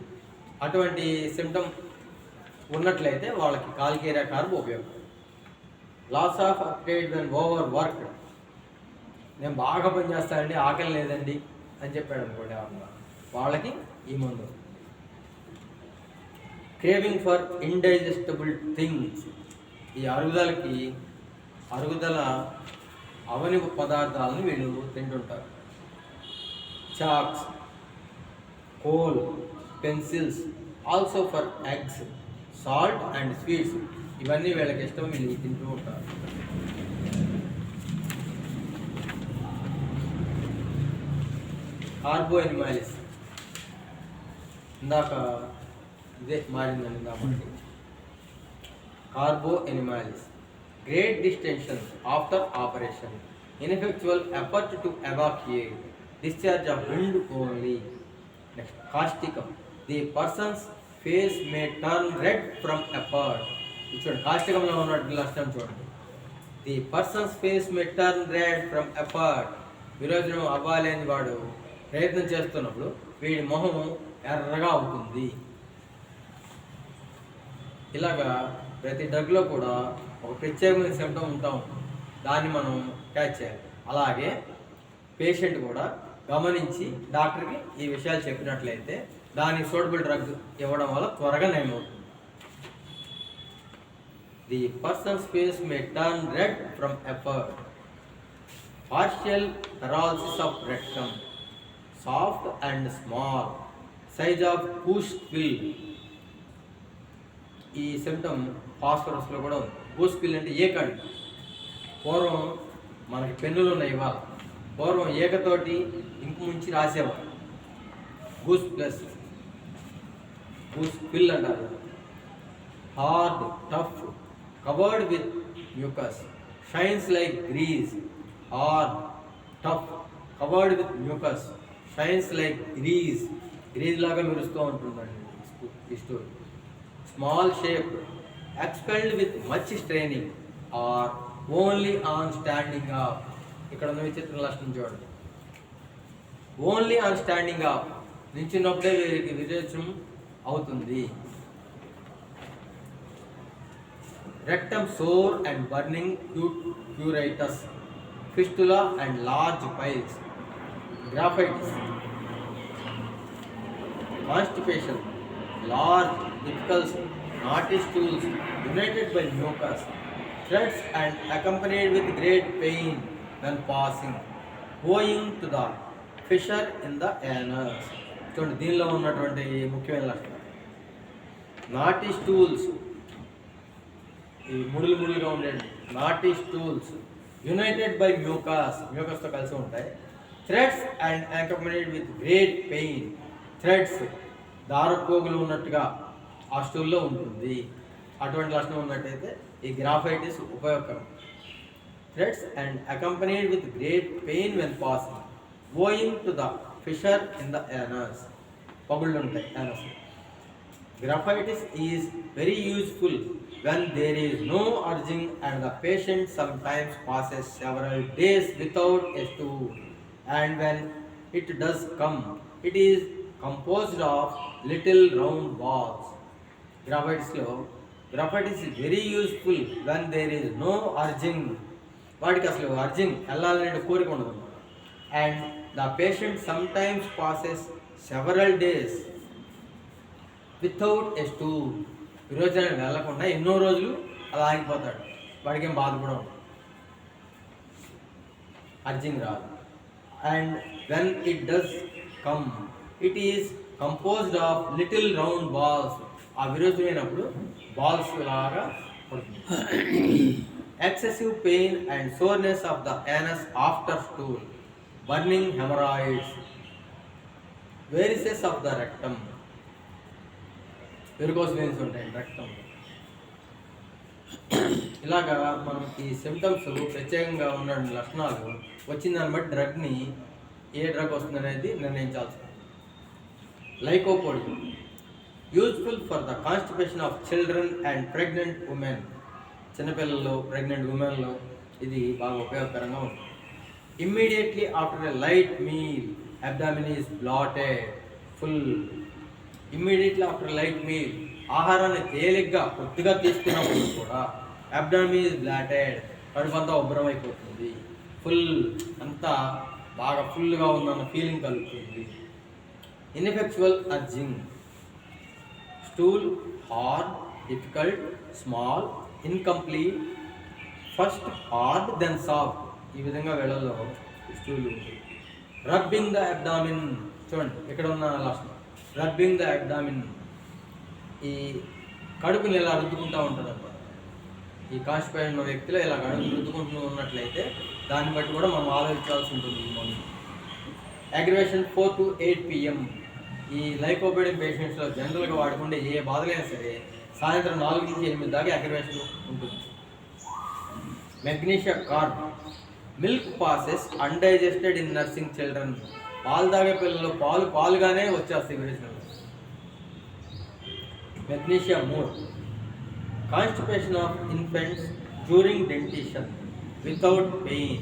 అటువంటి సిమ్టమ్ ఉన్నట్లయితే వాళ్ళకి కాల్కేరియా కార్బ్ ఉపయోగం. Loss of appetite when over work, నేను బాగా పని చేస్తానండి ఆకలి లేదండి అని చెప్పాడు అనుకోండి, వాళ్ళకి ఈ మందు. క్రేవింగ్ ఫర్ ఇండైజెస్టబుల్ థింగ్స్, ఈ అరుగుదల అవని పదార్థాలను వీళ్ళు తింటుంటారు. Chalks, coal, pencils, also for eggs, salt and sweets, ఇవన్నీ వీళ్ళకి ఇష్టం, వీళ్ళు తింటూ ఉంటారు. కార్బో ఎనిమాలిస్, ఇందాక ఇదే మారిందండి కాబట్టి. Carbo animalis, great distension after operation, ineffectual effort to evacuate, discharge of wind only. Next causticum, the person's face may turn red from effort. చూడండి కాస్టికంలో ఉన్నటువంటి లక్షణం చూడండి. The person's face may turn red from effort, విరోచనం అవ్వాలి అని వాడు ప్రయత్నం చేస్తున్నప్పుడు వీడి మొహం ఎర్రగా అవుతుంది. ఇలాగా ప్రతి డ్రగ్లో కూడా ఒక ప్రత్యేకమైన సిమ్టమ్ ఉంటుంది, దాన్ని మనం క్యాచ్ చేయాలి. అలాగే పేషెంట్ కూడా గమనించి డాక్టర్కి ఈ విషయాలు చెప్పినట్లయితే దానికి సూటబుల్ డ్రగ్ ఇవ్వడం వల్ల త్వరగా నయమవుతుంది. The person's face may turn red from effort, partial paralysis of rectum, soft and small, size of goose quill. ఈ సిమ్టమ్ ఫాస్ఫరస్లో కూడా ఉంది. బూష్ క్విల్ అంటే ఏకాడి. పూర్వం మనకి పెన్నులు ఉన్నాయి, ఇవాళ పూర్వం ఏకతోటి ఇంకు ముంచి రాసేవారు. బూష్ ప్లస్ బూష్ క్విల్ అంటారు. Hard, tough, covered with mucus, shines like grease. Hard, tough, covered with mucus, shines like grease లాగా మెరుస్తూ ఉంటుందండి ఈ story. Small shape, expelled with much straining or only on standing up. ఇక్కడ ఉన్న విచిత్ర లక్షణం చూడండి. ఓన్లీ ఆన్ స్టాండింగ్ అప్, నించున్నప్పుడే వీరికి విరేచనం అవుతుంది. Rectum sore and burning pruritus, fistula and large piles, graphites. Constipation, large vesicles, knotty stools, united by mucus, threads and accompanied with great pain when passing, owing to the fissure in the anus. చూడండి దీనిలో ఉన్నటువంటి ముఖ్యమైన లక్షణం. Naughty stools, ఈ ముడులుగా ఉండేది knotty stools, united by మ్యూకస్తో కలిసి ఉంటాయి. Threads and accompanied with great pain, threads దారపోగులు ఉన్నట్టుగా ఆ స్టూల్లో ఉంటుంది. అటువంటి లక్షణం ఉన్నట్టయితే ఈ గ్రాఫైటిస్ ఉపయోగకరం. Threads and accompanied with great pain when passing, owing to the fissure in the anus, పగుళ్ళు ఉంటాయి యానస్. Graphites is very useful when there is no urging and the patient sometimes passes several days without a stool, and when it does come, it is composed of little round balls. Graphitis is very useful when there is no urging. వాటికి అసలు urging వెళ్ళాలనే కోరిక ఉండదు. And the patient sometimes passes several days without a stool. విరోచనానికి వెళ్ళకుండా ఎన్నో రోజులు అలా ఆగిపోతాడు, వాడికి ఏం బాధపడవు, అర్జింగ్ రాదు. And when it does come, it is composed of little round balls. ఆ విరోచమైనప్పుడు బాల్స్ లాగా పడుతుంది. Excessive pain and soreness of the anus after stool, burning haemorrhoids, varices of the rectum, varicose veins ఉంటాయి రక్తం. ఇలాగా మనకి symptoms ప్రత్యేకంగా ఉన్న లక్షణాలు వచ్చిన దాన్ని బట్టి డ్రగ్ని ఏ డ్రగ్ వస్తుందనేది నిర్ణయించాల్సి ఉంటుంది. Lycopodium useful for the constipation of children and pregnant women. చిన్నపిల్లలు, ప్రెగ్నెంట్ ఉమెన్లో ఇది బాగా ఉపయోగకరంగా ఉంటుంది. Immediately after a light meal abdomen is బ్లాటెడ్ full. Immediately after light meal, ఆహారాన్ని తేలిగ్గా కొద్దిగా తీసుకున్నప్పుడు కూడా అబ్డామిన్ ఈజ్ బ్లాటెడ్, కడుపు అంతా ఉబ్బరం అయిపోతుంది, ఫుల్ అంతా బాగా ఫుల్గా ఉందన్న ఫీలింగ్ కలుగుతుంది. Ineffectual urging, stool hard, difficult, small, incomplete, first hard then soft, ఈ విధంగా వేళల్లో స్టూల్ ఉంటుంది. రబ్బింగ్ ద అబ్డామిన్, చూడండి ఇక్కడ ఉన్న లక్షణం, రబ్బింగ్ ద అబ్డామిన్, ఈ కడుపుని ఇలా రుద్దుకుంటూ ఉంటుంది అన్నమాట. ఈ కాన్స్టిపేషన్ ఉన్న వ్యక్తిలో ఇలా కడుపు రుద్దుకుంటూ ఉన్నట్లయితే దాన్ని బట్టి కూడా మనం ఆలోచించాల్సి ఉంటుంది ఈ మందు. అగ్రివేషన్ 4 to 8 PM, ఈ లైకోపోడియం పేషెంట్స్లో జనరల్గా వాడుకుంటే ఏ బాధలైనా సరే సాయంత్రం 4 నుంచి 8 దాకా అగ్రివేషన్ ఉంటుంది. Magnesia carb, milk passes undigested in nursing children, పాలు తాగే పిల్లలు పాలుగానే వచ్చేస్తాయి విరేచనలు. Magnesia mur, constipation of infants during dentition without pain,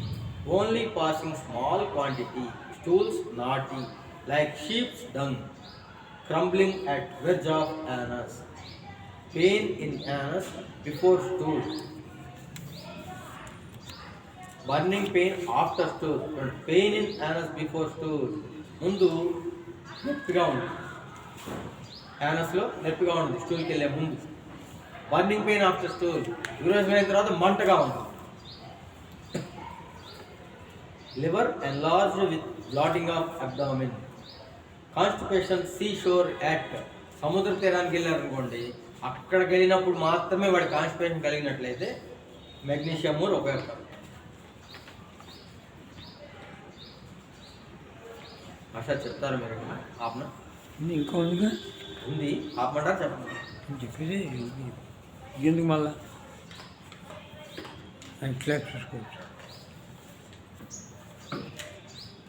only passing small quantity, stools naughty, like sheep's dung, crumbling at verge of anus, pain in anus before stool, burning pain after stool, pain in anus before stool, ముందు నొప్పిగా ఉంది, యానస్లో నొప్పిగా ఉంది స్టూల్కి వెళ్ళే ముందు. Burning pain after stool, urination అయిన తర్వాత మంటగా ఉంది. Liver enlarged with blotting of abdomen. Constipation sea shore act, సముద్ర తీరానికి వెళ్ళారనుకోండి, అక్కడికి వెళ్ళినప్పుడు మాత్రమే వాడి కాన్స్టిపేషన్ కలిగినట్లయితే మెగ్నీషియం మోర్ ఉపయోగకరం. ఆశా చెప్తారా మీరు? ఆపన ఇంకా ఉందిగా, ఉంది, ఆపమంటారా చెప్పండి. చెప్పేది ఎందుకు మళ్ళా ఇట్లా చూసుకోవచ్చు.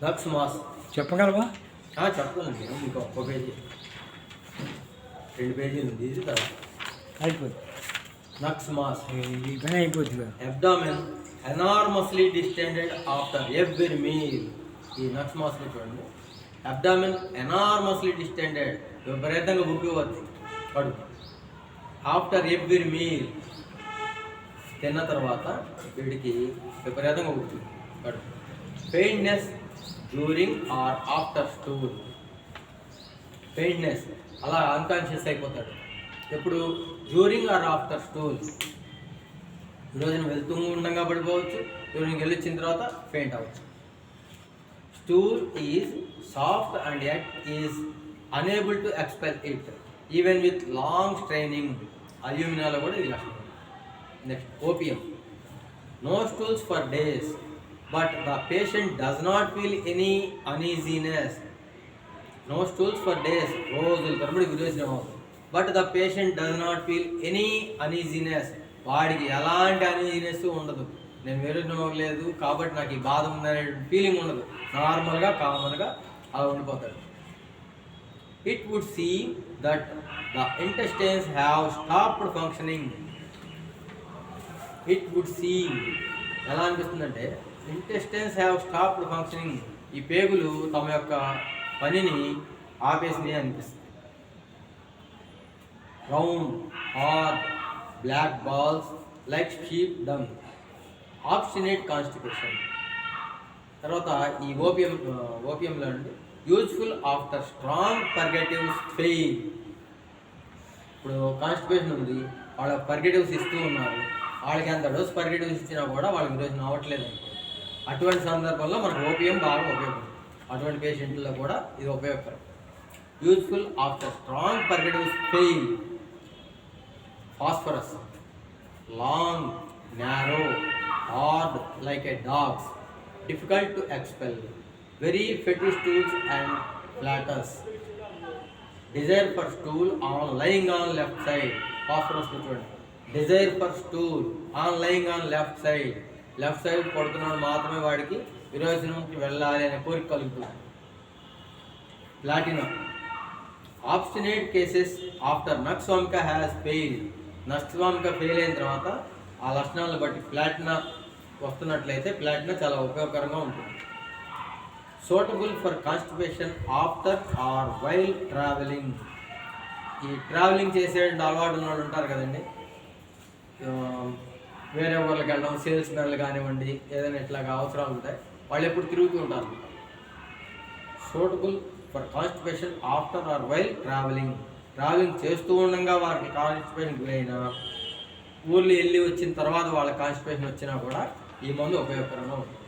నక్స్ మాస్ చెప్పగలవా? చెప్తానండి, మీకు ఒక్క పేజీ 2 పేజీలు ఉంది, ఇది కదా అయిపోద్ది. నక్స్ మాస్, ఈ పని అయిపోద్ది. Abdomen enormously distended after every meal. ఈ నక్స్ మాస్లో చూడండి, అబ్డామిన్ ఎనార్మస్లీ డిస్టెండెడ్, విపరీతంగా ఉబ్బివద్ది కడుపు. ఆఫ్టర్ ఎవ్రీ మీల్, తిన్న తర్వాత వీడికి విపరీతంగా ఉబ్బుతుంది కడుపు. Faintness during or after stool, faintness అలా అన్కాన్షియస్ అయిపోతాడు. ఎప్పుడు? During or after stool. ఈరోజు వెళ్తూ ఉండగా పడిపోవచ్చు, డ్యూరింగ్ వెళ్ళొచ్చిన తర్వాత పెయింట్ అవ్వచ్చు. Stool is soft and yet is unable to expel it even with long straining. అల్యూమినియాలో కూడా ఇది లక్షణం. Next opium, no stools for days but the patient does not feel any uneasiness. No stools for days, రోజుల తరబడి విరోచనం అవుతుంది. But the patient does not feel any uneasiness, వాడికి ఎలాంటి uneasiness ఉండదు. నేను విరోచనం అవ్వలేదు కాబట్టి నాకు ఈ బాధ ఉందనే ఫీలింగ్ ఉండదు, నార్మల్గా కామన్గా అలా ఉండిపోతాడు. It would seem that the intestines have stopped functioning. It would seem ఎలా అనిపిస్తుందంటే, ఇంటెస్టైన్స్ హ్యావ్ స్టాప్డ్ ఫంక్షనింగ్, ఈ పేగులు తమ యొక్క పనిని ఆపేసినాయి అనిపిస్తుంది. Round hard black balls like sheep dung, obstinate constipation. తర్వాత ఈ ఓపియంలో అండి, useful after strong purgatives fail. ఇప్పుడు కాన్స్టిపేషన్ ఉంది, వాళ్ళ పర్గేటివ్స్ ఇస్తూ ఉన్నారు, వాళ్ళకి ఎంత డోస్ పర్గేటివ్స్ ఇచ్చినా కూడా వాళ్ళకి ఈరోజు అవ్వట్లేదు అనుకో, అటువంటి సందర్భంలో మనకు ఓపియం బాగా ఉపయోగపడుతుంది. అటువంటి పేషెంట్లో కూడా ఇది ఉపయోగకరం. Useful after strong purgatives fail. Phosphorus, long narrow, hard like a dog's, difficult to expel, very fatty stools and flatus, desire for stool on lying on left side. Phosphorus చూడండి, Dzire for stool on lying on left side పడుతున్నాడు మాత్రమే వాడికి విరోచనంకి వెళ్ళాలి అనే కోరిక కలుగుతుంది. Platina obstinate cases after nux vomica has fail. Nux vomica fail అయిన తర్వాత ఆ లక్షణాలను బట్టి ప్లాటినా వస్తున్నట్లయితే ప్లాటినా చాలా ఉపయోగకరంగా ఉంటుంది. Suitable for constipation after or while travelling. ఈ ట్రావెలింగ్ చేసే అలవాటు ఉన్న వాళ్ళు ఉంటారు కదండి, వేరే ఊళ్ళకి వెళ్ళడం, సేల్స్ మెన్లు కానివ్వండి, ఏదైనా ఇట్లాగా అవసరాలు ఉంటాయి, వాళ్ళు ఎప్పుడు తిరుగుతూ ఉంటారు. Suitable for constipation after or while travelling చేస్తూ ఉండగా వారికి కాన్స్టిపేషన్ గురైనా, ఊర్లు వెళ్ళి వచ్చిన తర్వాత వాళ్ళ కాన్స్టిపేషన్ వచ్చినా కూడా ఈ మందు ఉపయోగకరంగా ఉంటుంది.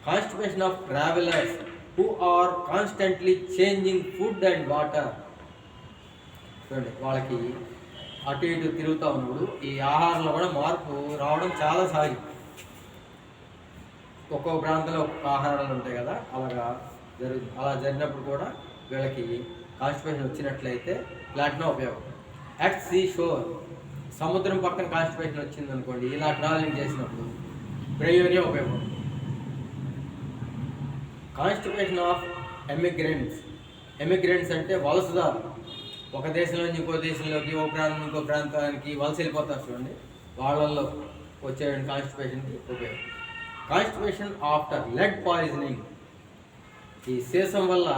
Constipation of travellers who are constantly changing food and water. చూడండి, వాళ్ళకి అటు ఇటు తిరుగుతూ ఉన్నప్పుడు ఈ ఆహారంలో కూడా మార్పు రావడం చాలా సహజం. ఒక్కొక్క ప్రాంతంలో ఒక్కొక్క ఆహారాలు ఉంటాయి కదా, అలా జరిగినప్పుడు కూడా వీళ్ళకి కాన్స్టిపేషన్ వచ్చినట్లయితే ప్లాటినా ఉపయోగం. అట్ సీ షోర్, సముద్రం పక్కన కాన్స్టిపేషన్ వచ్చింది అనుకోండి, ఇలా ట్రావెలింగ్ చేసినప్పుడు బ్రెయోనియా ఉపయోగం. కాన్స్టిపేషన్ ఆఫ్ ఎమిగ్రెంట్స్ అంటే వలసదారులు. ఒక దేశం నుంచి ఇంకో దేశంలోకి, ఒక ప్రాంతం ఇంకో ప్రాంతానికి వలస వెళ్ళిపోతారు చూడండి, వాళ్ళల్లో వచ్చే కాన్స్టిపేషన్కి ఉపయోగం. Constipation after lead poisoning. ఈ సీసం వల్ల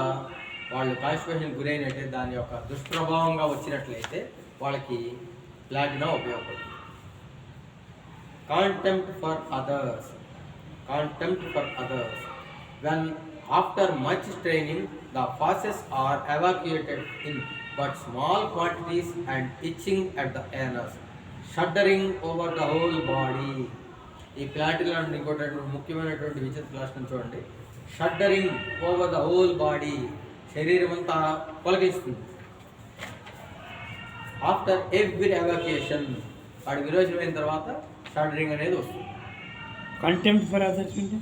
వాళ్ళు కాన్స్టిపేషన్ గురైనట్టే దాని యొక్క దుష్ప్రభావంగా వచ్చినట్లయితే వాళ్ళకి ప్లాటినా ఉపయోగపడుతుంది. Contempt for others. When after much straining the fauces are evacuated in but small quantities and itching at the anus, shuddering over the whole body. ఈ ప్లాటినా ఇంకోటి ముఖ్యమైనటువంటి విచిత్ర లక్షణం చూడండి, షడ్డరింగ్ ఓవర్ ద హోల్ బాడీ, శరీరం అంతా పొలకిస్తుంది. ఆఫ్టర్ ఎవ్రీ ఎవాక్యుయేషన్, వాడి విరోచనం అయిన తర్వాత షడ్డరింగ్ అనేది వస్తుంది. కంటెంప్ట్ ఫర్ అదర్స్ అంటే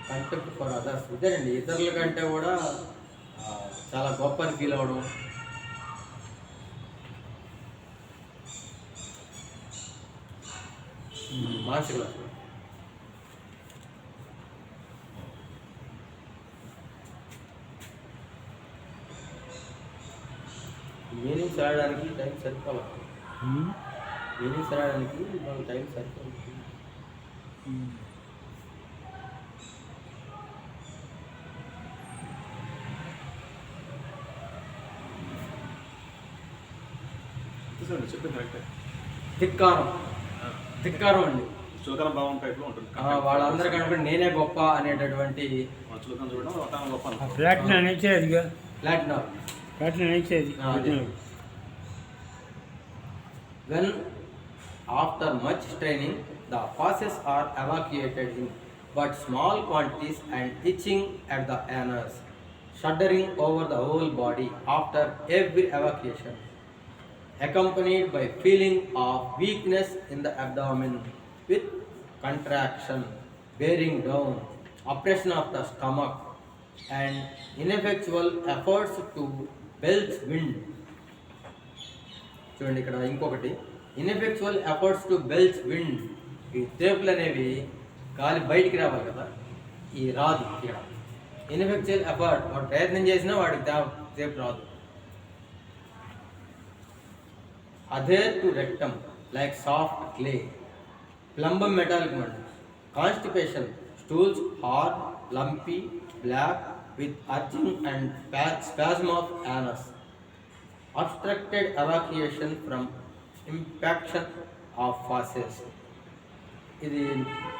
కంటెంప్ట్ ఫర్ అదర్స్ ఇదేనండి, ఇతరుల కంటే కూడా చాలా గొప్ప అని ఫీల్ అవ్వడం. మానసిక లక్షణం. మీనింగ్స్ రాయడానికి టైం సరిపోవాలి. మీనింగ్స్ రాయడానికి మనకు టైం సరిపోవాలి. చెప్పింది కరెక్టే. ధిక్కారం అండి, చులకన భావం టైప్లో ఉంటుంది. వాళ్ళందరికంటే నేనే గొప్ప అనేటటువంటి చులకన చూడడం తాను గొప్ప. ప్లాటినా అనేది అదిగా, ప్లాటినా అనేది. When after much straining the fauces are evacuated in but small quantities and itching at the anus, shuddering over the whole body after every evacuation, accompanied by feeling of weakness in the abdomen with contraction, bearing down, oppression of the stomach, and ineffectual efforts to belch wind. చూడండి, ఇక్కడ ఇంకొకటి, ఇన్ఎఫెక్చువల్ efforts to బెల్చ్ wind. ఈ తేపులు అనేవి గాలి బయటికి రావాలి కదా, ఈ రాదు ఇక్కడ. ఇన్ఎఫెక్చువల్ ఎఫర్ట్, వాడు ప్రయత్నం చేసినా వాడికి తేపు రాదు. Adhere to rectum like soft clay. Plumbum metallicum. Constipation, stools hard, lumpy, black with urging and spasm of anus. Obstructed evacuation from impaction of fauces. ఇది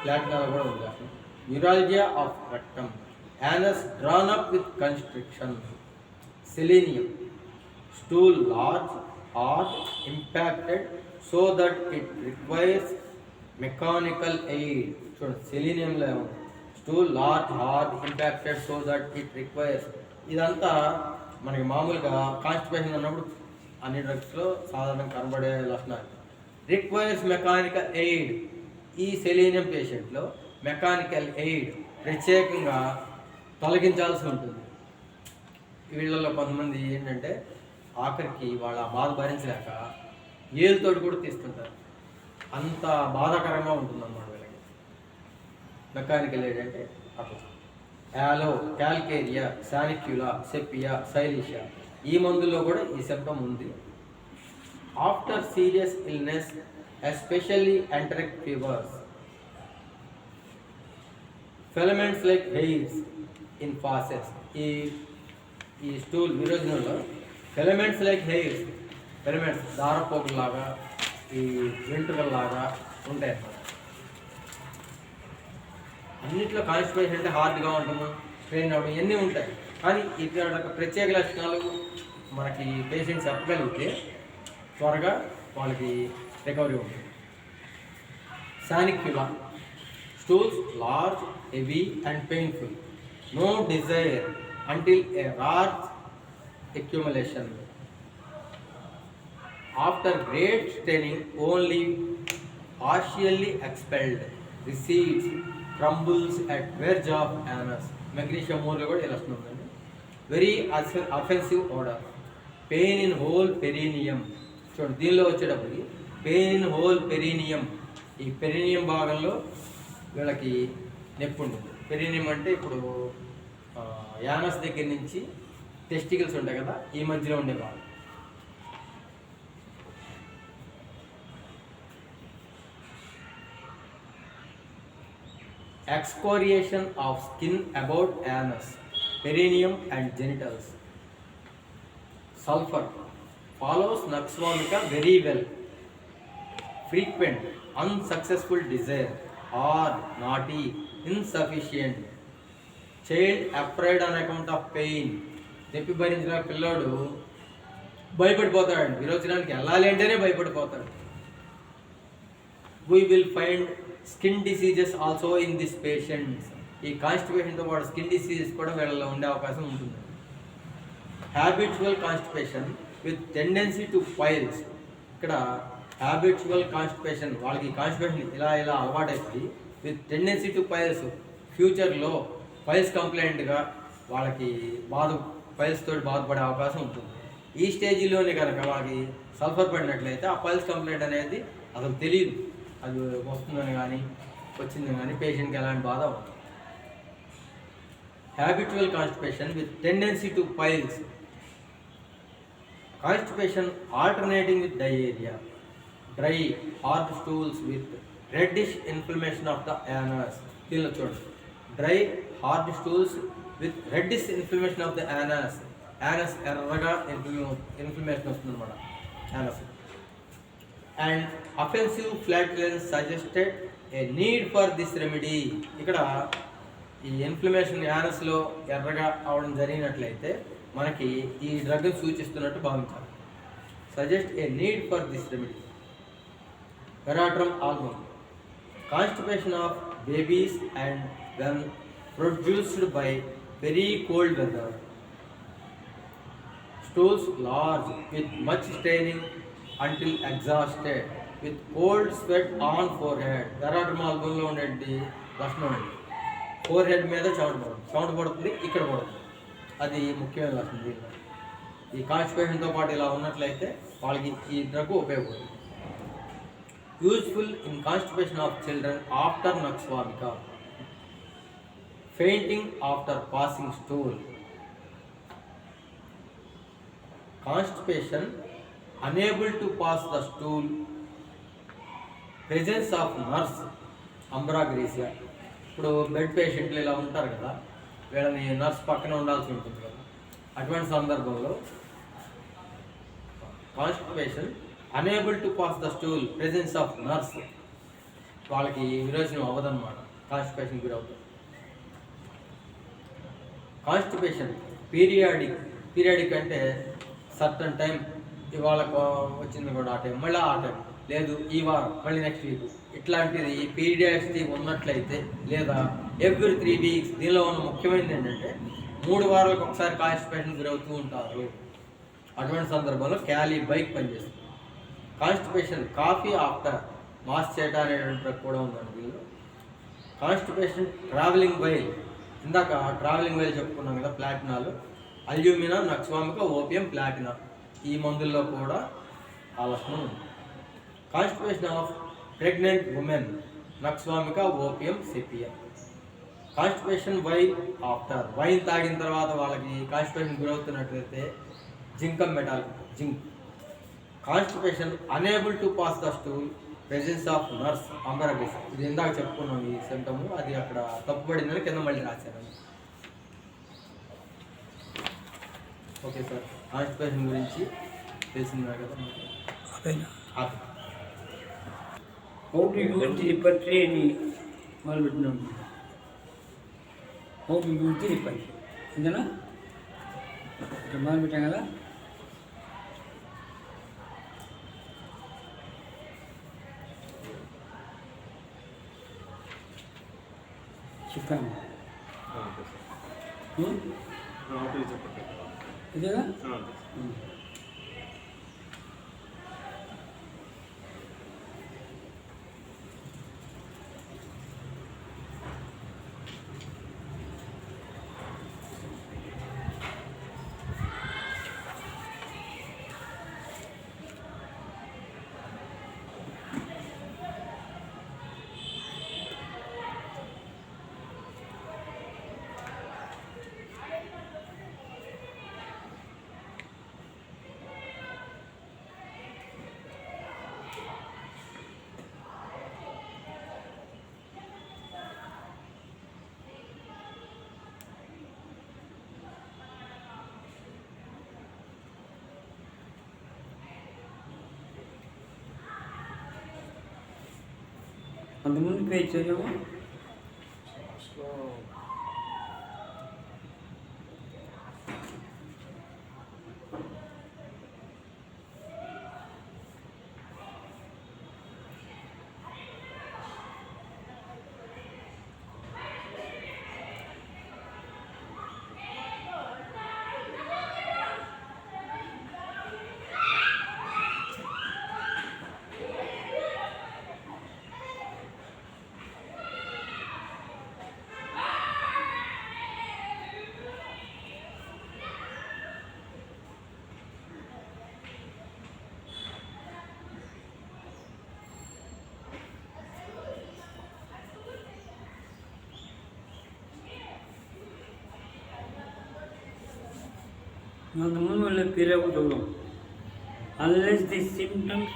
ప్లాటినాలో కూడా ఉంది. Neuralgia of rectum. anus drawn up with constriction. Selenium. Stool large, hard, impacted so that it requires mechanical aid. చూడండి, సెలీనియంలో ఉంది. Stool large, hard, impacted so that it requires. ఇదంతా మనకి మామూలుగా constipation ఉన్నప్పుడు అన్ని డ్రగ్స్లో సాధారణంగా కనబడే లక్షణాలు. Requires mechanical aid. ఈ సెలీనియం పేషెంట్లో మెకానికల్ ఎయిడ్ ప్రత్యేకంగా తొలగించాల్సి ఉంటుంది. వీళ్ళలో కొంతమంది ఏంటంటే ఆఖరికి వాళ్ళ బాధ భరించలేక ఏలుతోటి కూడా తీస్తుంటారు. అంత బాధాకరంగా ఉంటుందన్నమాట వీళ్ళకి. మెకానికల్ ఎయిడ్ అంటే అట్లా. యాలో, క్యాల్కేరియా, సానిక్యులా, సెపియా, సైలిషియా ఈ మందుల్లో కూడా ఈ సిమ్టమ్ ఉంది. After serious illness, especially enteric fevers, filaments like hairs in faeces. ఈ స్టూల్ విరోచనంలో ఫిలమెంట్స్ లైక్ హెయిర్స్, ఫిలమెంట్స్ దారపోగులాగా, ఈ వెంట్రుకల్లాగా ఉంటాయి అన్నమాట. అన్నిట్లో కాన్స్టిపేషన్ అంటే హార్డ్గా ఉండము, స్ట్రెయిన్ అవ్వడం ఇవన్నీ ఉంటాయి. కానీ ఇక్కడ ప్రత్యేక లక్షణాలు మనకి పేషెంట్స్ చెప్పగలిగితే త్వరగా వాళ్ళకి రికవరీ ఉంటుంది. Sanicula, stools large, heavy and painful, no desire until a large accumulation. After great straining, only partially expelled, recedes, crumbles at verge of anus. Magnesium more కూడా ఇలా వస్తుందండి. Very offensive odour, pain in whole perineum. చూడండి దీనిలో వచ్చేటప్పటికి pain in whole perineum, ఈ perineum భాగంలో వీళ్ళకి నొప్పి ఉంటుంది. పెరీనియం అంటే ఇప్పుడు యానస్ దగ్గర నుంచి టెస్టికల్స్ ఉంటాయి కదా, ఈ మధ్యలో ఉండే భాగం. Excoriation of skin about anus, perineum and genitals. Sulfur follows nux vomica very well. Frequent unsuccessful desire or naughty, insufficient. Child afraid on account of pain. చెప్పి భరించిన పిల్లోడు భయపడిపోతాడు, విరోచనానికి వెళ్ళాలి అంటేనే భయపడిపోతాడు. We will find skin diseases also in this patients. ఈ కాన్స్టిపేషన్తో పాటు skin diseases కూడా వీళ్ళలో ఉండే అవకాశం ఉంటుంది. Habitual constipation with tendency to piles. ఇక్కడ హ్యాబిచువల్ కాన్స్టిపేషన్, వాళ్ళకి కాన్స్టిపేషన్ ఇలా అలవాటైపోయి విత్ టెండెన్సీ టు పైల్స్, ఫ్యూచర్లో పైల్స్ కంప్లైంట్గా వాళ్ళకి పైల్స్ తోటి బాధపడే అవకాశం ఉంటుంది. ఈ స్టేజీలోనే కనుక వాళ్ళకి సల్ఫర్ పడినట్లయితే ఆ పైల్స్ కంప్లైంట్ అనేది అసలు తెలియదు, అది వస్తుందని కానీ వచ్చిందని కానీ పేషెంట్కి ఎలాంటి బాధ ఉంటుంది. Habitual constipation with tendency to piles. Constipation alternating with diarrhoea, dry hard stools with reddish inflammation of the anus. దీనిలో చూడండి, dry hard stools with reddish inflammation of the anus. Anus ఎర్రగా ఇన్ఫ్లమేషన్ వస్తుంది అనమాట anus. And offensive flatulence suggested a need for this remedy. ఇక్కడ ఈ inflammation యానస్లో ఎర్రగా అవడం జరిగినట్లయితే మనకి ఈ డ్రగ్ సూచిస్తున్నట్టు భావించాలి. Suggest a need for this remedy. Veratrum album. Constipation of babies and when produced by very cold weather. Stools large with much straining until exhausted, with cold sweat on forehead. పెరాట్రమ్ ఆల్బంలో ఉండేది లక్షణం అండి. Four head మీద చెమట పడుతుంది, ఇక్కడ పడుతుంది, అది ముఖ్యమైన లక్షణం దీనిలో. ఈ కాన్స్టిపేషన్తో పాటు ఇలా ఉన్నట్లయితే వాళ్ళకి ఈ డ్రగ్ ఉపయోగపడుతుంది. Useful in constipation of children after nux Vamika. Fainting after passing stool. Constipation, unable to pass the stool, presence of nurse అంబ్రాగ్రేసియా. ఇప్పుడు బెడ్ పేషెంట్లు ఇలా ఉంటారు కదా, వీళ్ళని నర్స్ పక్కన ఉండాల్సి ఉంటుంది కదా, అటువంటి సందర్భంలో constipation unable to pass the stool, presence of nurse, వాళ్ళకి విరోచనం అవ్వదన్నమాట, కాన్స్టిపేషన్ గురవుతుంది. కాన్స్టిపేషన్ పీరియాడిక్ అంటే సర్టన్ టైం, ఇవాళ వచ్చింది కూడా ఆ టైం, మళ్ళీ ఆ టైం లేదు, ఈ వారం మళ్ళీ నెక్స్ట్ వీక్, ఇట్లాంటిది పీరియాడిసిటీ ఉన్నట్లయితే, లేదా ఎవ్రీ 3 weeks. దీనిలో ఉన్న ముఖ్యమైనది ఏంటంటే 3 వారాలకు ఒకసారి కాన్స్టిపేషన్ గురవుతూ ఉంటారు. అటువంటి సందర్భంలో క్యాలీ బైక్ పనిచేస్తుంది. కాన్స్టిపేషన్ కాఫీ ఆఫ్టర్ మాస్చేటా అనేటువంటి డ్రగ్ కూడా ఉందండి దీనిలో. కాన్స్టిపేషన్ ట్రావెలింగ్ వైల్, ఇందాక ట్రావెలింగ్ వైల్ చెప్పుకున్నాం కదా, ప్లాటినాలు, alumina, nux vomica, opium, platina, ఈ మందుల్లో కూడా ఆ లక్షణం ఉంది. Constipation of pregnant women nux vomica opium sepium. Constipation wine after, wine తాగిన తర్వాత వాళ్ళకి కాన్స్టిపేషన్ గురవుతున్నట్లయితే zincum metal zinc. Constipation unable to pass the stool, presence of నర్స్ అంబరబిస్. ఇది ఇందాక చెప్పుకున్నాం ఈ సిమ్టము, అది అక్కడ తప్పుపడిందని కింద మళ్ళీ రాశారు. ఓకే సార్, కాన్స్టిపేషన్ గురించి తెలిసిందా కదా? How to use the repertory అని మొదలుపెట్టినాం. How to use the repertory అంతేనా? ఇక్కడ మొదలుపెట్టాం కదా. చెప్పాము చెప్పండి. ఇదేగా. అంతకుముందు పేజ్ చదివామా? అంతకుముందు వాళ్ళ పేరు చదువు. Unless the symptoms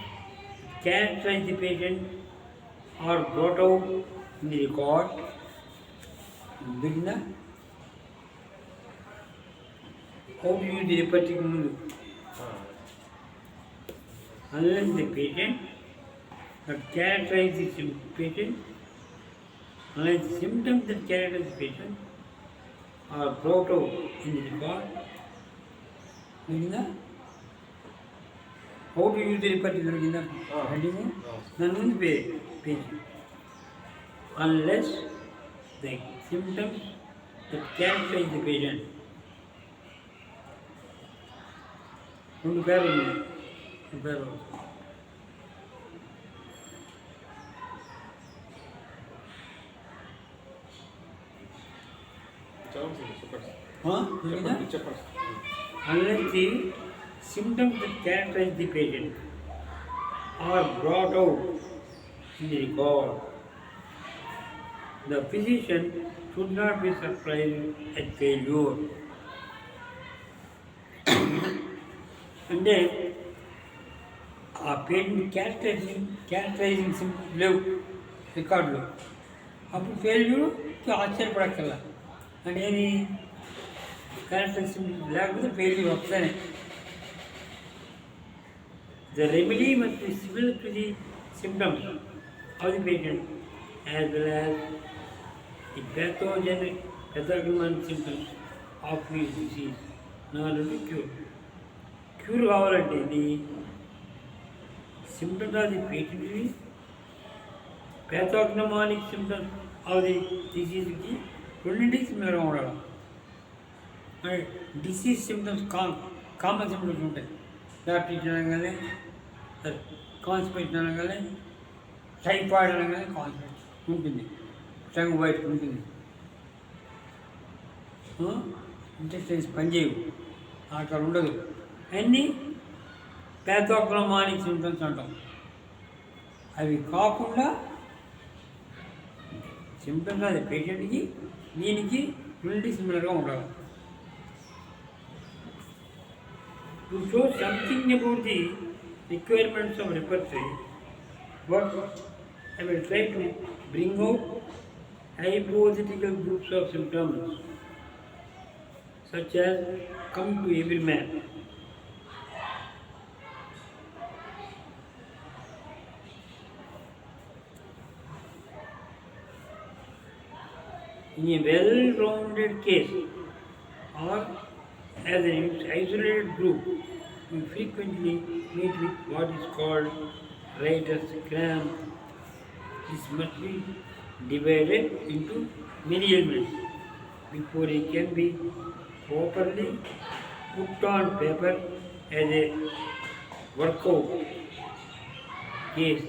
characterize the patient are brought out in the record, begin. How do you use the repertory ముందు? Unless the patient that characterize the patient, unless the symptoms that characterize the patient are brought out in the record, begin. How to use the repertory దొరికిందా? దాని ముందు page. Unless the symptoms that characterize the patient. రెండు పేర్లు ఉన్నాయి. పేర్లు చెప్పండి. Unless the symptoms that characterize the patient are brought out in the record, the physician should not be surprised at failure. అంటే ఆ పేషెంట్ క్యారెక్టరైజింగ్ సింప్టమ్స్ లేవు రికార్డులో, అప్పుడు ఫెయిల్యూర్కి ఆశ్చర్యపడక్కర్లా. అంటే ఏది క్యారెక్టరైజింగ్ సింప్టమ్స్ లేకపోతే ఫెయిల్యూర్ వస్తేనే. The remedy must be similar to the symptoms of the patient as well as the pathognomonic symptoms of his disease. Now, cure. Cure కావాలంటే ఇది symptoms of the patient, pathognomonic symptoms of the disease రెండింటికి సిమిలర్గా ఉండాలి. Disease symptoms common symptoms ఉంటాయి. Diabetes అనగానే constipation అనగానే, typhoid అనగానే constipation ఉంటుంది, టంగ్ వైట్ ఉంటుంది, ఇంటెస్టైన్స్ పనిచేయవు, అక్కడ ఉండదు. అన్నీ ప్యాథోగ్నోమానిక్ సింటమ్స్ అంటాం. అవి కాకుండా సింటమ్స్ అది పేషెంట్కి దీనికి రెండు సిమిలర్గా ఉండాలి. To show something about the requirements of repertorise, but I will try to bring out hypothetical groups of symptoms such as come to every man. In a well-rounded case or as an isolated group, we frequently meet with what is called writer's cramp. This must be divided into many elements before it can be properly put on paper as a workout case,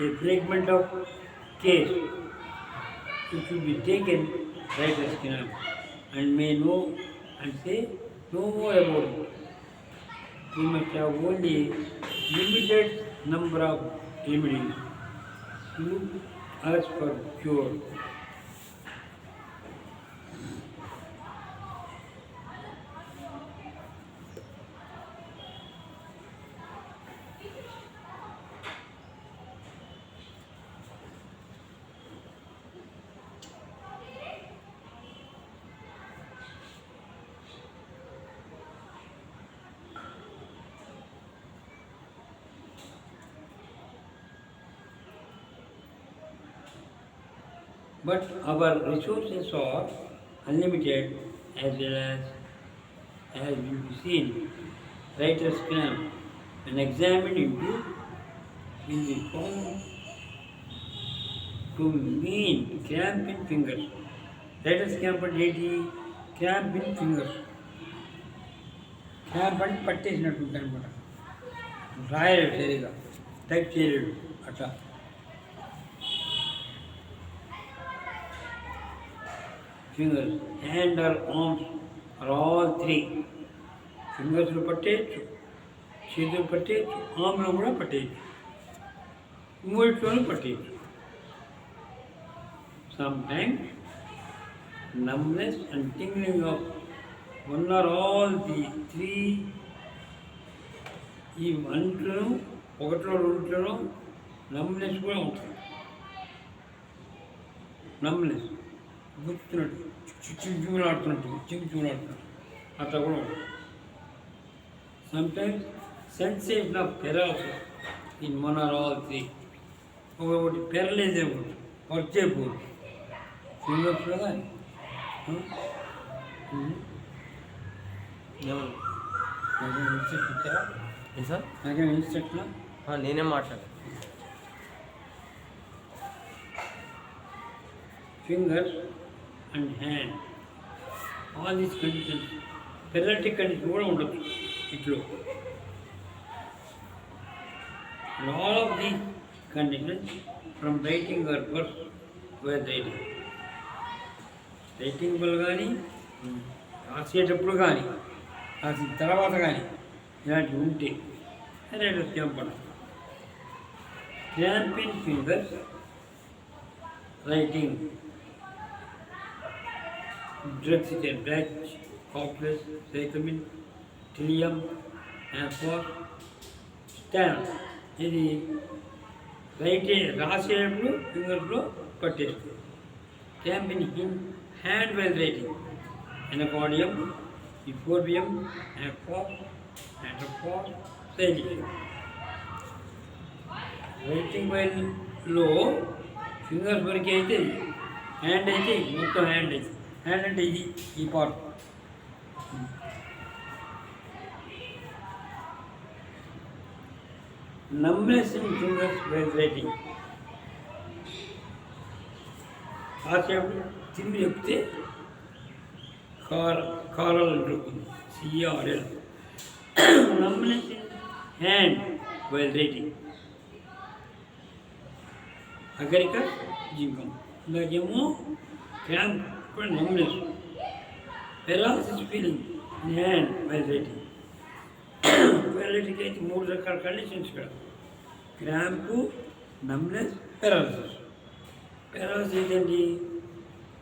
a fragment of case. It should be taken writer's cramp and may know and say no more about it. We must have only limited number of remedies to ask for cure. But our resources are unlimited as well as will be seen. Writer's cramp, when examined into, will be found to mean cramp in fingers. Writer's cramp అంటే ఏంటి? Cramp in fingers. Cramp అంటే పట్టేసినట్టు ఉంటుంది అనమాట. రాయలేడు సరిగా, type చేయలేడు అట్లా. Fingers, hand or arms are all three. ఫింగర్స్లో పట్టేయచ్చు, చేతులు పట్టేయచ్చు, ఆమ్లో కూడా పట్టేయచ్చు, మూడిట్లోనూ పట్టేయచ్చు. Sometimes numbness and tingling of one or all the three, ఈ అంట్లోనూ ఒకటిలో రెండులోనూ నమ్నెస్ కూడా ఉంటుంది. నమ్నెస్ గుర్తున్నట్టు చిమ్చులాడుతున్నట్టు అట్లా కూడా ఉంటుంది. Sometimes sensation of paralysis in one or all three. ఒకటి పెరలైజ్ అయిపోతుంది, వర్క్ చేయకూడదు. ఫింగర్స్ కదా ఇన్స్ట్రక్ట్ ఇచ్చారా సార్? నాకేమైనా ఇన్స్ట్రక్ట్? నేనే మాట్లాడాను. Fingers and hand, all these conditions, paralytic condition కూడా ఉండొచ్చు ఇట్లో. And all of these conditions from writing or first were writing. Writing వల్ల కానీ, రాసేటప్పుడు కానీ, రాసిన తర్వాత కానీ ఇలాంటివి ఉంటే రైటర్స్ క్యాంప్ అంటారు. Cramp in fingers, writing, drugs such as Dutch, Coples, Cyclamin, Trillium, Aphos, Stan. ఇది రాసేటప్పుడు ఫింగర్స్లో పట్టేస్తుంది. Cramp in hand while writing, anacardium, euphorbium, యాక్ఫాస్, ఆంట్రోఫాస్, సైలిషియం. రైటింగ్ వైల్లో ఫింగర్స్ వరకు అయితే, హ్యాండ్ అయితే మొత్తం హ్యాండ్ అయితే. హ్యాండ్ అంటే ఇది, ఈ part. numbness in fingers while writing. రాసేటప్పుడు తిమ్మి చెప్తే కారాలు ఉంటుంది, CRL. numbness in hand while writing, agaricus zincum. ఇందాకేమో cramp, numbness, paralysis feeling in hand while writing. Paralytic అయితే 3 రకాల కండిషన్స్ ఇక్కడ. క్రాంపు, నమ్నెస్, పారాలసిస్. పారాలసిస్ ఏంటి?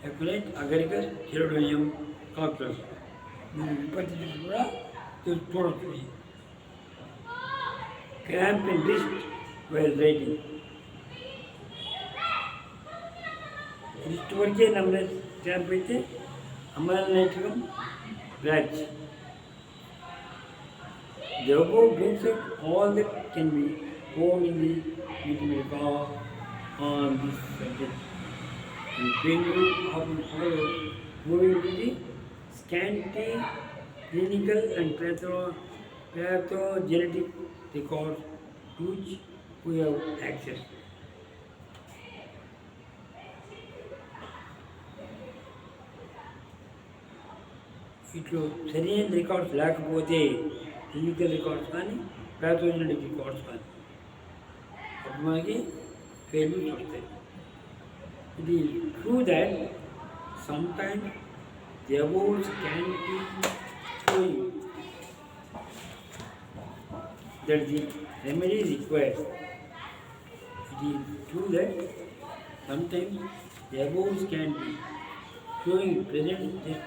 ఎక్వలైట్, అగరికస్, థిరోడోనియం, కాక్టస్. మీరు రిపర్టరైజ్ కూడా చూడవచ్చు. Cramp in wrist while writing. Wrist వరకే నమ్నెస్ క్రాంప్ అయితే అమలనైట్రికం బ్లాచ్. The above brings out all that can be found in the literature on this subject. And pain will often follow, moving to the scanty clinical and pathogenetic records to which we have access. ఇట్లు సరైన records లేకపోతే clinical records కానీ ప్యాథోజెనటిక్ records కానీ అప్పుడు మనకి failures వస్తాయి. ఇది true that sometimes the aboves can be showing that the remedy is required. It is true that sometimes the above can be showing present that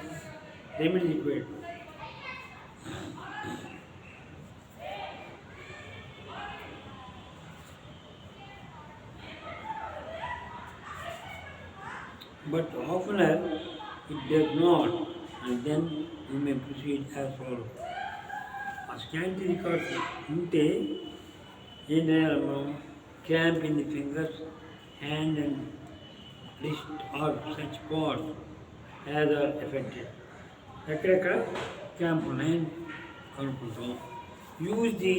remedy required. But oftener it does not, and then you may proceed as follows. A scanty records ఉంటే ఏం చేయాలమ్మా? Cramp in the fingers, hand and wrist or such parts as are affected. ఎక్కడెక్కడ cramp ఉన్నాయని కనుక్కుంటాం. Use the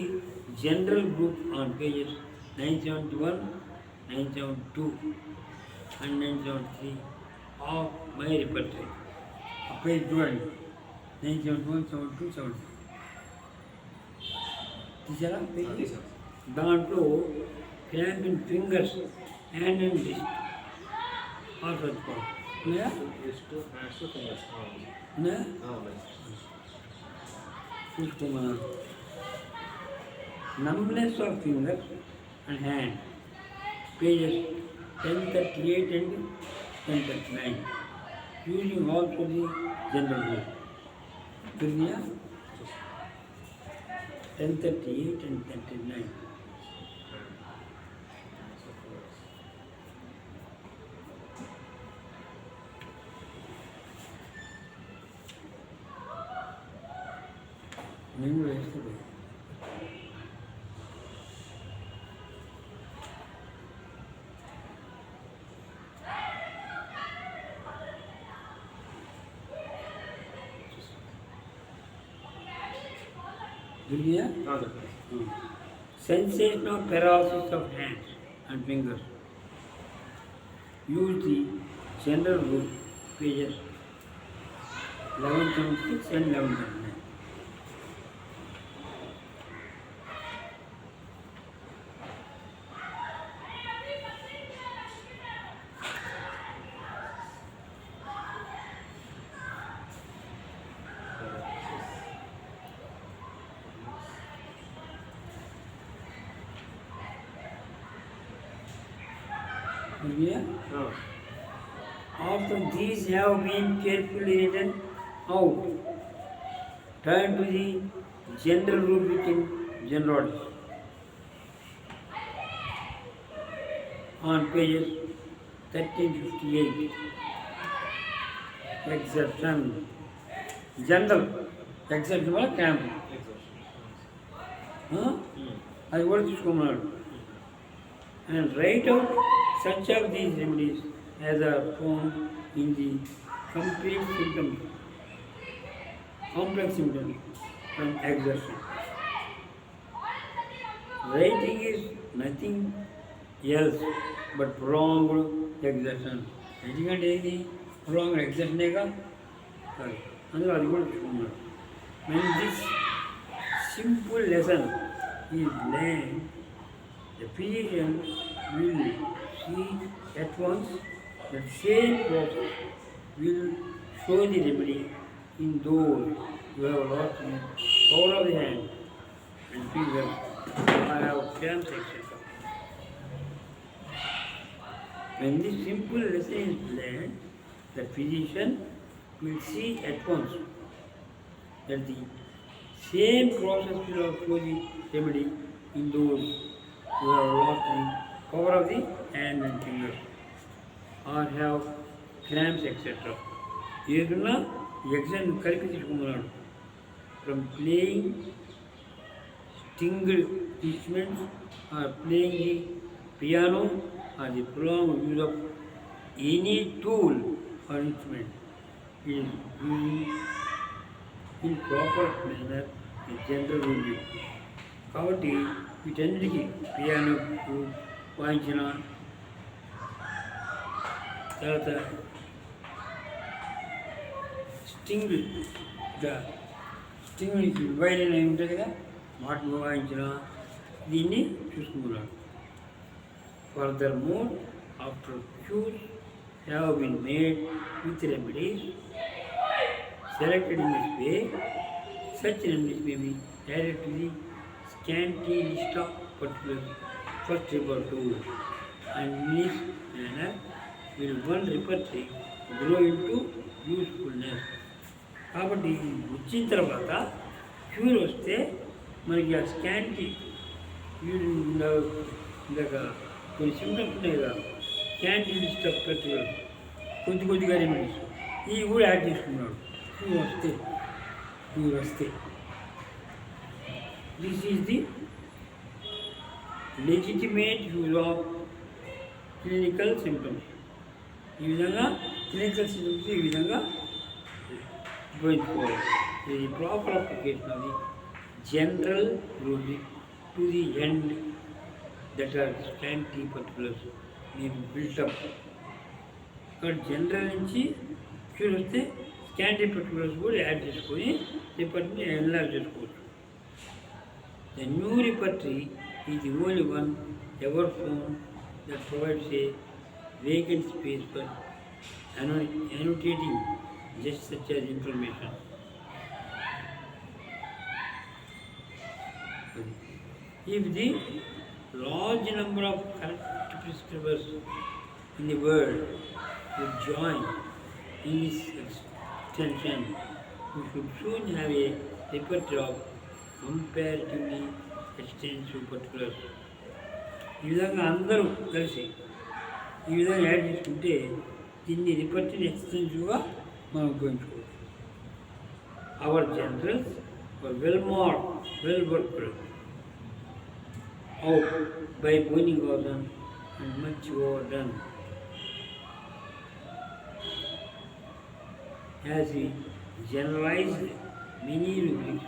general group on pages 971, 972 and 973 of my repertorize. ఆ page చూడండి, 971, 72, 73 తీసారా page? దాంట్లో cramp in fingers, hand and wrist or such parts ఉన్నాయా? ఉన్నాయా? చూసుకోమా. numbness of fingers and hand, pages 1038 and 1039, using also the general rule. Clear? 1038 and 1039. నేను వేసుకోలేదు. Clear? Sensation of paralysis of hands and fingers. Use the general rule, pages 1176 and 1179. Clear? After these have been carefully written out, turn to the general rubric in generals on pages 1358. Exception. General. Exception వల్ల camp. అది కూడా తీసుకోమన్నాడు. And write out such of these remedies as are found in the complete symptoms, complex symptoms from exertion. Writing is nothing else but prolonged exertion. Writing అంటే ఏది? prolonged exertionేగా. అందులో అది కూడా చూసుకున్నాడు. When this simple lesson is learned, the physician will see at once that same process will show the remedy in those who have lost the power of the hand fever, or have cramps, etc. When this simple lesson is learned, the physician will see at once that the same process will also the remedy in those who have lost the power of the hand and fingers or have cramps, etc. ఏదన్నా exam కలిపి తీసుకున్నాడు from playing stringed instruments or playing the piano or the prolonged use of any tool or instrument is using in proper manner the general rule. కాబట్టి వీటన్నిటికీ piano వాయించిన తర్వాత string violin అయి ఉంటుంది కదా వాటిని వాయించిన దీన్ని చూసుకున్నాడు. Furthermore after cures have been made with remedies selected in this way, such remedies may be added to the scanty list of particulars first referred to, and in this manner will one repertory grow into usefulness. కాబట్టి వచ్చిన తర్వాత cure వస్తే మనకి ఆ scanty ఇందాక కొన్ని symptoms ఉన్నాయి కదా, స్కాంటీ లిస్ట్ ఆఫ్ particulars కొద్దిగా రెమెడీస్ ఇవి కూడా యాడ్ చేసుకున్నాడు. క్యూర్ వస్తే this is the legitimate use of clinical symptoms. ఈ విధంగా క్లినికల్ సింటమ్స్ ఈ విధంగా ఉపయోగించుకోవాలి. ఇది proper application of the general rule to the end that are scanty particulars మేము బిల్టప్. ఇక్కడ జనరల్ నుంచి క్యూర్ వస్తే స్కాంటీ పర్టికులర్స్ కూడా యాడ్ చేసుకొని రిపర్టరీని ఎన్లార్జ్ చేసుకోవచ్చు. The new repertory is the only one ever found that provides A vacant space for annotating just such as information. If the large number of correct prescribers in the world would join in this extension, we should soon have a repertoire of comparatively extensive particulars. ఈ విధంగా అందరూ కలిసి ఈ విధంగా add చేసుకుంటే దీన్ని రిపర్టరీని ఎక్స్టెన్సివ్గా మనం ఉపయోగించుకోవచ్చు. Our generals well worked out by boning organ and much overdone. As he generalized many rubrics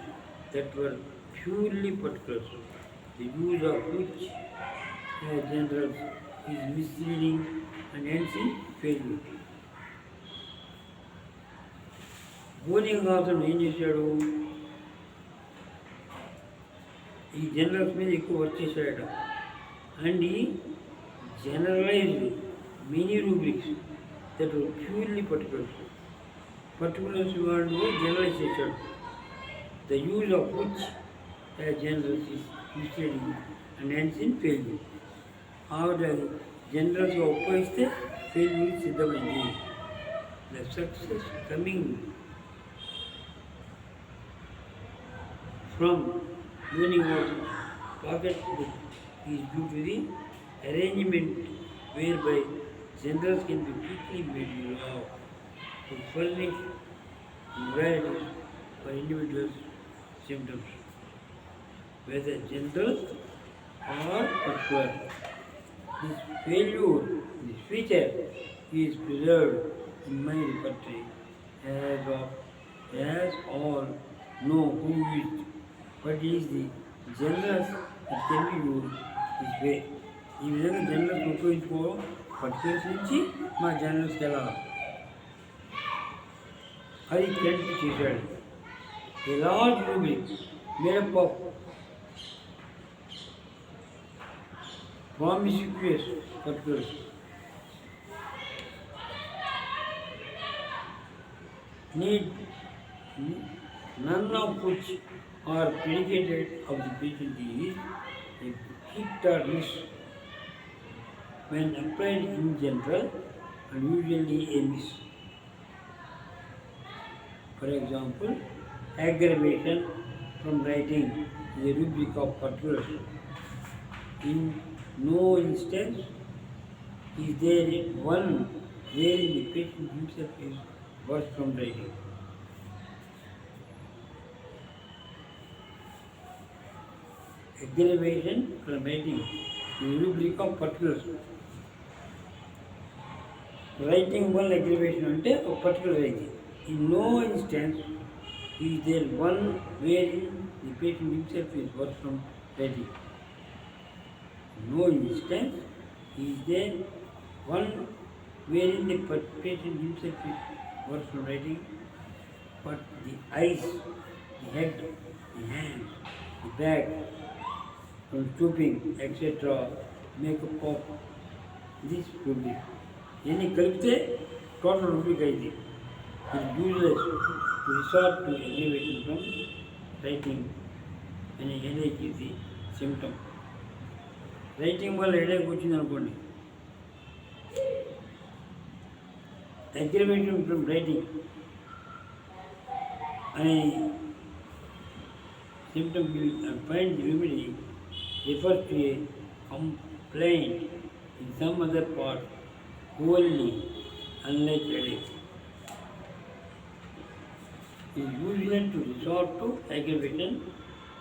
that were purely particulars, the use of which as generals is misleading and ends in failure. బోనింగ్ author ఏం చేశాడు, ఈ generals మీద ఎక్కువ work చేశాడట. And ఈ generalized many rubrics that purely particulars వాళ్ళు generalize చేశాడు. The use of which generals is misleading and ends in failure. ఆవిడ జనరల్స్గా ఉపయోగిస్తే ఫెయిల్యూర్ సిద్ధమైంది. The success coming from learning of pocket book is due to the arrangement whereby generals can be quickly made use of to furnish moralities for individuals' symptoms, whether general or particular. This feature is preserved in my repertory as all know who is what is the generals that can be used this way. ఈ విధంగా generals ఉపయోగించుకోవడం particulars నుంచి మా జనరల్స్కి వెళ్ళాలి. అది credit చేశాడు. A large rubric made up of promiscuous particulars need none of which are predicated of the patient is a hit or miss when applied in general and usually a miss. For example, aggravation from writing is a rubric of particulars. In no instance is there one wherein the patient himself is worse from writing. Aggravation from writing is a rubric of particulars. Writing one aggravation అంటే ఒక particular writing. In no instance is there one wherein the patient himself is worse from writing. No instance is there one wherein the patient himself is worse from writing, but the eyes, the head, the hands, the back, from stooping, etc., make up of this rubric. Any కలిపితే total rubric అయితే it is useless to resort to aggravation from writing and a headache is the symptom. Writing వల్ల headache వచ్చింది అనుకోండి, aggravation from writing అనే symptom will find the remedy refers to a complaint in some other part wholly unlike headache. It is usual to resort to aggravation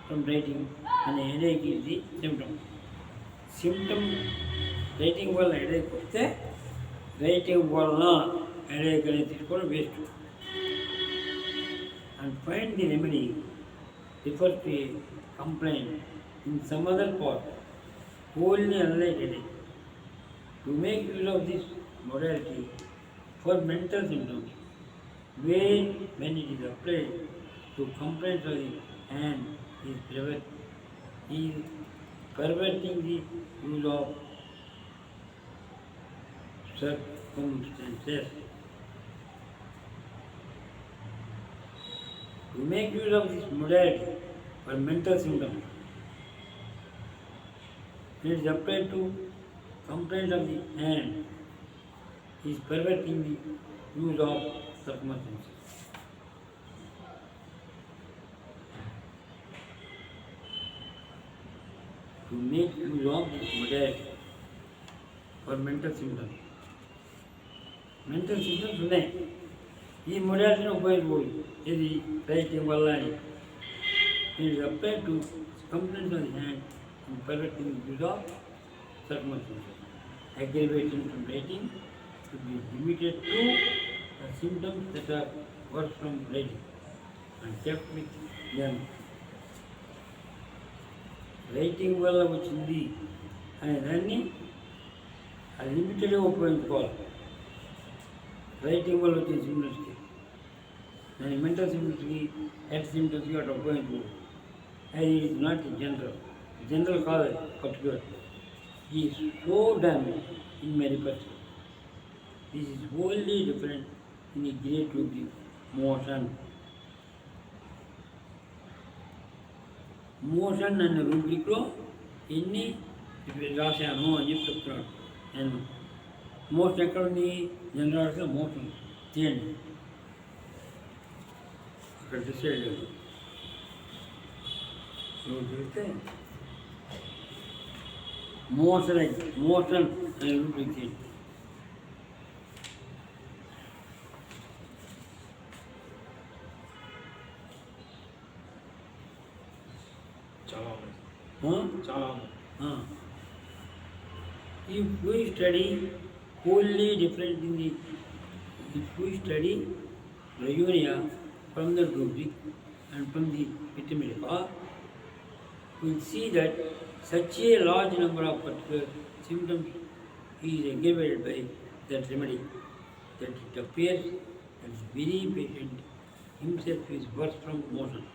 from writing and a headache is the symptom. Symptom writing వల్ల headache వస్తే writing వలన headache అనేది తీసుకోవడం waste. And find the remedy refer to A complaint in some other part wholly unlike headache. To make use of this modality for mental symptoms, where when it is applied to complaints of the hand is perverting the use of circumstances. To make use of this modality for mental symptoms, it is applied to complaint of the hand is perverting the use of circumstances. To make use of this modality for mental symptoms. Mental symptoms ఉన్నాయి, ఈ మొడాలిటీని ఉపయోగించకూడదు. ఇది writing వల్ల అని it is applied to complaints on the hand and perverting the use of circumstances. Aggravation from writing should be limited to the symptoms that are worse from writing and kept with them. Writing వల్ల వచ్చింది అనే దాన్ని అది లిమిటెడ్గా ఉపయోగించుకోవాలి. Writing వల్ల వచ్చే సిమ్టమ్స్కి దాని మెంటల్ సిమ్టమ్స్కి హెడ్ సిమ్టమ్స్కి అట్లా ఉపయోగించుకోవాలి. అది ఈజ్ నాట్ జనరల్ కాదు, అది పర్టికులర్. ఈ so done in my repertory. This is wholly different in ఈ great to the motion. Motion అనే రూబ్రిక్లో ఎన్ని రాశాను అని చెప్పి చెప్తున్నాడు. నేను మోషన్ ఎక్కడుంది, జనరల్గా మోషన్ చేయండి అక్కడ డిసైడ్ లేదు. నువ్వు చూస్తే మోషన్ అనే రూబ్రిక్ చేయండి. చాలా ఉన్నాయి, చాలా ఉన్నాయి. If we study wholly different in the, if we study Rayunia from the rubric and from the Vitaminica, we will see that such a large number of particular symptoms is aggravated by that remedy, that it appears that the very patient himself is worse from motion.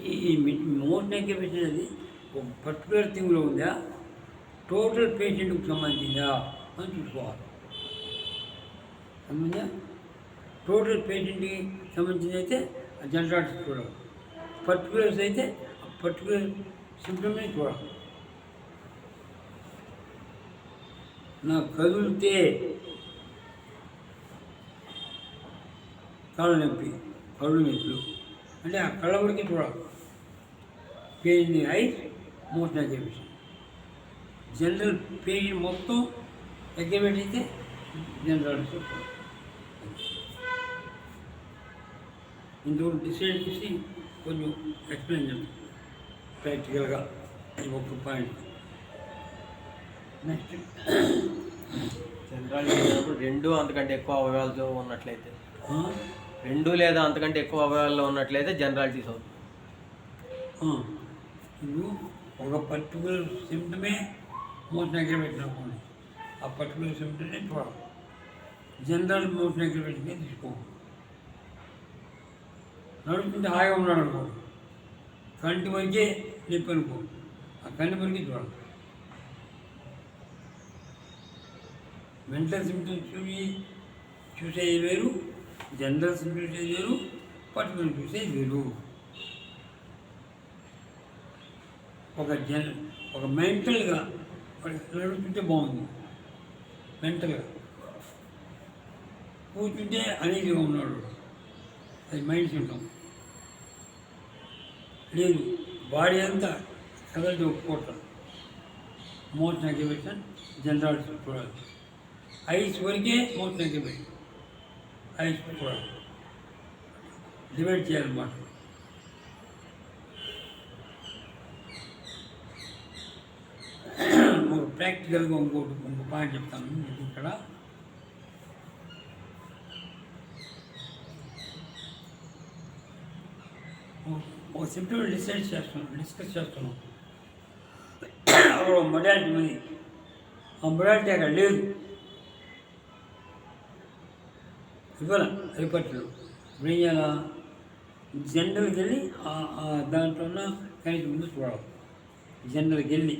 ఈ motion aggravation అనేది ఒక particular థింగ్లో ఉందా, total పేషెంట్కి సంబంధించిందా అని చూసుకోవాలి. సంబంధించా total పేషెంట్కి సంబంధించింది అయితే జనరల్ చూడాలి, పర్టికులర్స్ అయితే ఆ పర్టికులర్ సిమ్టమ్ని చూడాలి. నాకు కదిలితే కళ్ళ నొప్పి, కళ్ళు నొప్పులు అంటే ఆ కళ్ళ వరకే చూడాలి. Pain ice, motion aggravation. General pain మొత్తం అగ్రివేట్ అయితే జనరల్ చూడాలి. ఇందులో డిసైడ్ చేసి కొంచెం ఎక్స్ప్లెయిన్ చేస్తాం ప్రాక్టికల్గా. ఇది ఒక పాయింట్. నెక్స్ట్ జనరల్ చేసినప్పుడు 2 అంతకంటే ఎక్కువ అవయవాలతో ఉన్నట్లయితే, 2 లేదా అంతకంటే ఎక్కువ అవయవాల్లో ఉన్నట్లయితే జనరాలిటీస్ అవుతుంది. ఇప్పుడు ఒక పర్టికులర్ సిమ్టమే మోషన్ అగ్రివేషన్ అనుకోండి, ఆ పర్టికులర్ సిమ్టమే చూడాలి. జనరల్ మోషన్ అగ్రివేషన్గా తీసుకోండి. నడుస్తుంటే హాయిగా ఉన్నాడు అనుకోండి, కంటి వరకే నొప్పి అనుకోండి, ఆ కంటి వరకే చూడాలి. మెంటల్ సిమ్టమ్స్ చూసేది వేరు, జనరల్ సిమ్టమ్స్ చూసేది వేరు, పర్టికులర్ చూసేది వేరు. ఒక మెంటల్గా నడుస్తుంటే బాగుంది, మెంటల్గా కూర్చుంటే అనీజీగా ఉన్నాడు, అది మైండ్ సిమ్టమ్. లేదు బాడీ అంతా కదలితే ఒప్పుకోవటం, మోషన్ అగ్రివేషన్ జనరల్ చూడాలి. ఐస్ వరకే మోషన్ అగ్రివేషన్, ఐస్ చూడాలి, డివైడ్ చేయాలన్నమాట. ఒక ప్రాక్టికల్గా ఇంకో పాయింట్ చెప్తాను మీకు ఇక్కడ. ఒక సిమ్టమ్ డిస్కస్ చేస్తున్నాం. అక్కడ మొడాలిటీ ఉంది, ఆ మొడాలిటీ అక్కడ లేదు, ఇవ్వాల రిపర్ట్లో. ఇప్పుడు ఏం చేయాలా, జనరల్కి వెళ్ళి దాంట్లో ఉన్న కనీసం ముందు చూడాలి. జనరల్కి వెళ్ళి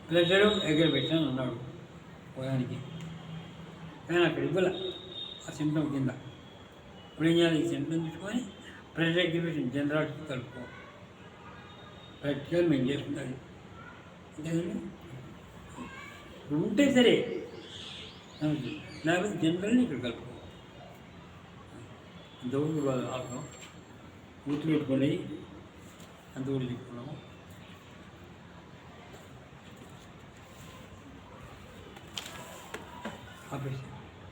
ప్రెషరు ఎగరబెట్టాను అన్నాడు పోయానికి, కానీ అక్కడ ఇవ్వాల ఆ సిమ్టమ్ కింద. ఇప్పుడు ఏం చేయాలి, ఈ సిమ్టమ్ తీసుకొని ప్రెషర్ ఎగ్జిబిషన్ జనరల్ కలుపుకో, ప్రాక్టికల్ మేము చేసుకుంటాను. అంతేదండి, ఉంటే సరే, లేకపోతే జనరల్ని ఇక్కడ కలుపుకో. అంతవరకు బాగా ఆపడం, గుర్తు పెట్టుకుని అంతవరకు చెప్పుకున్నాము. ఆపేసి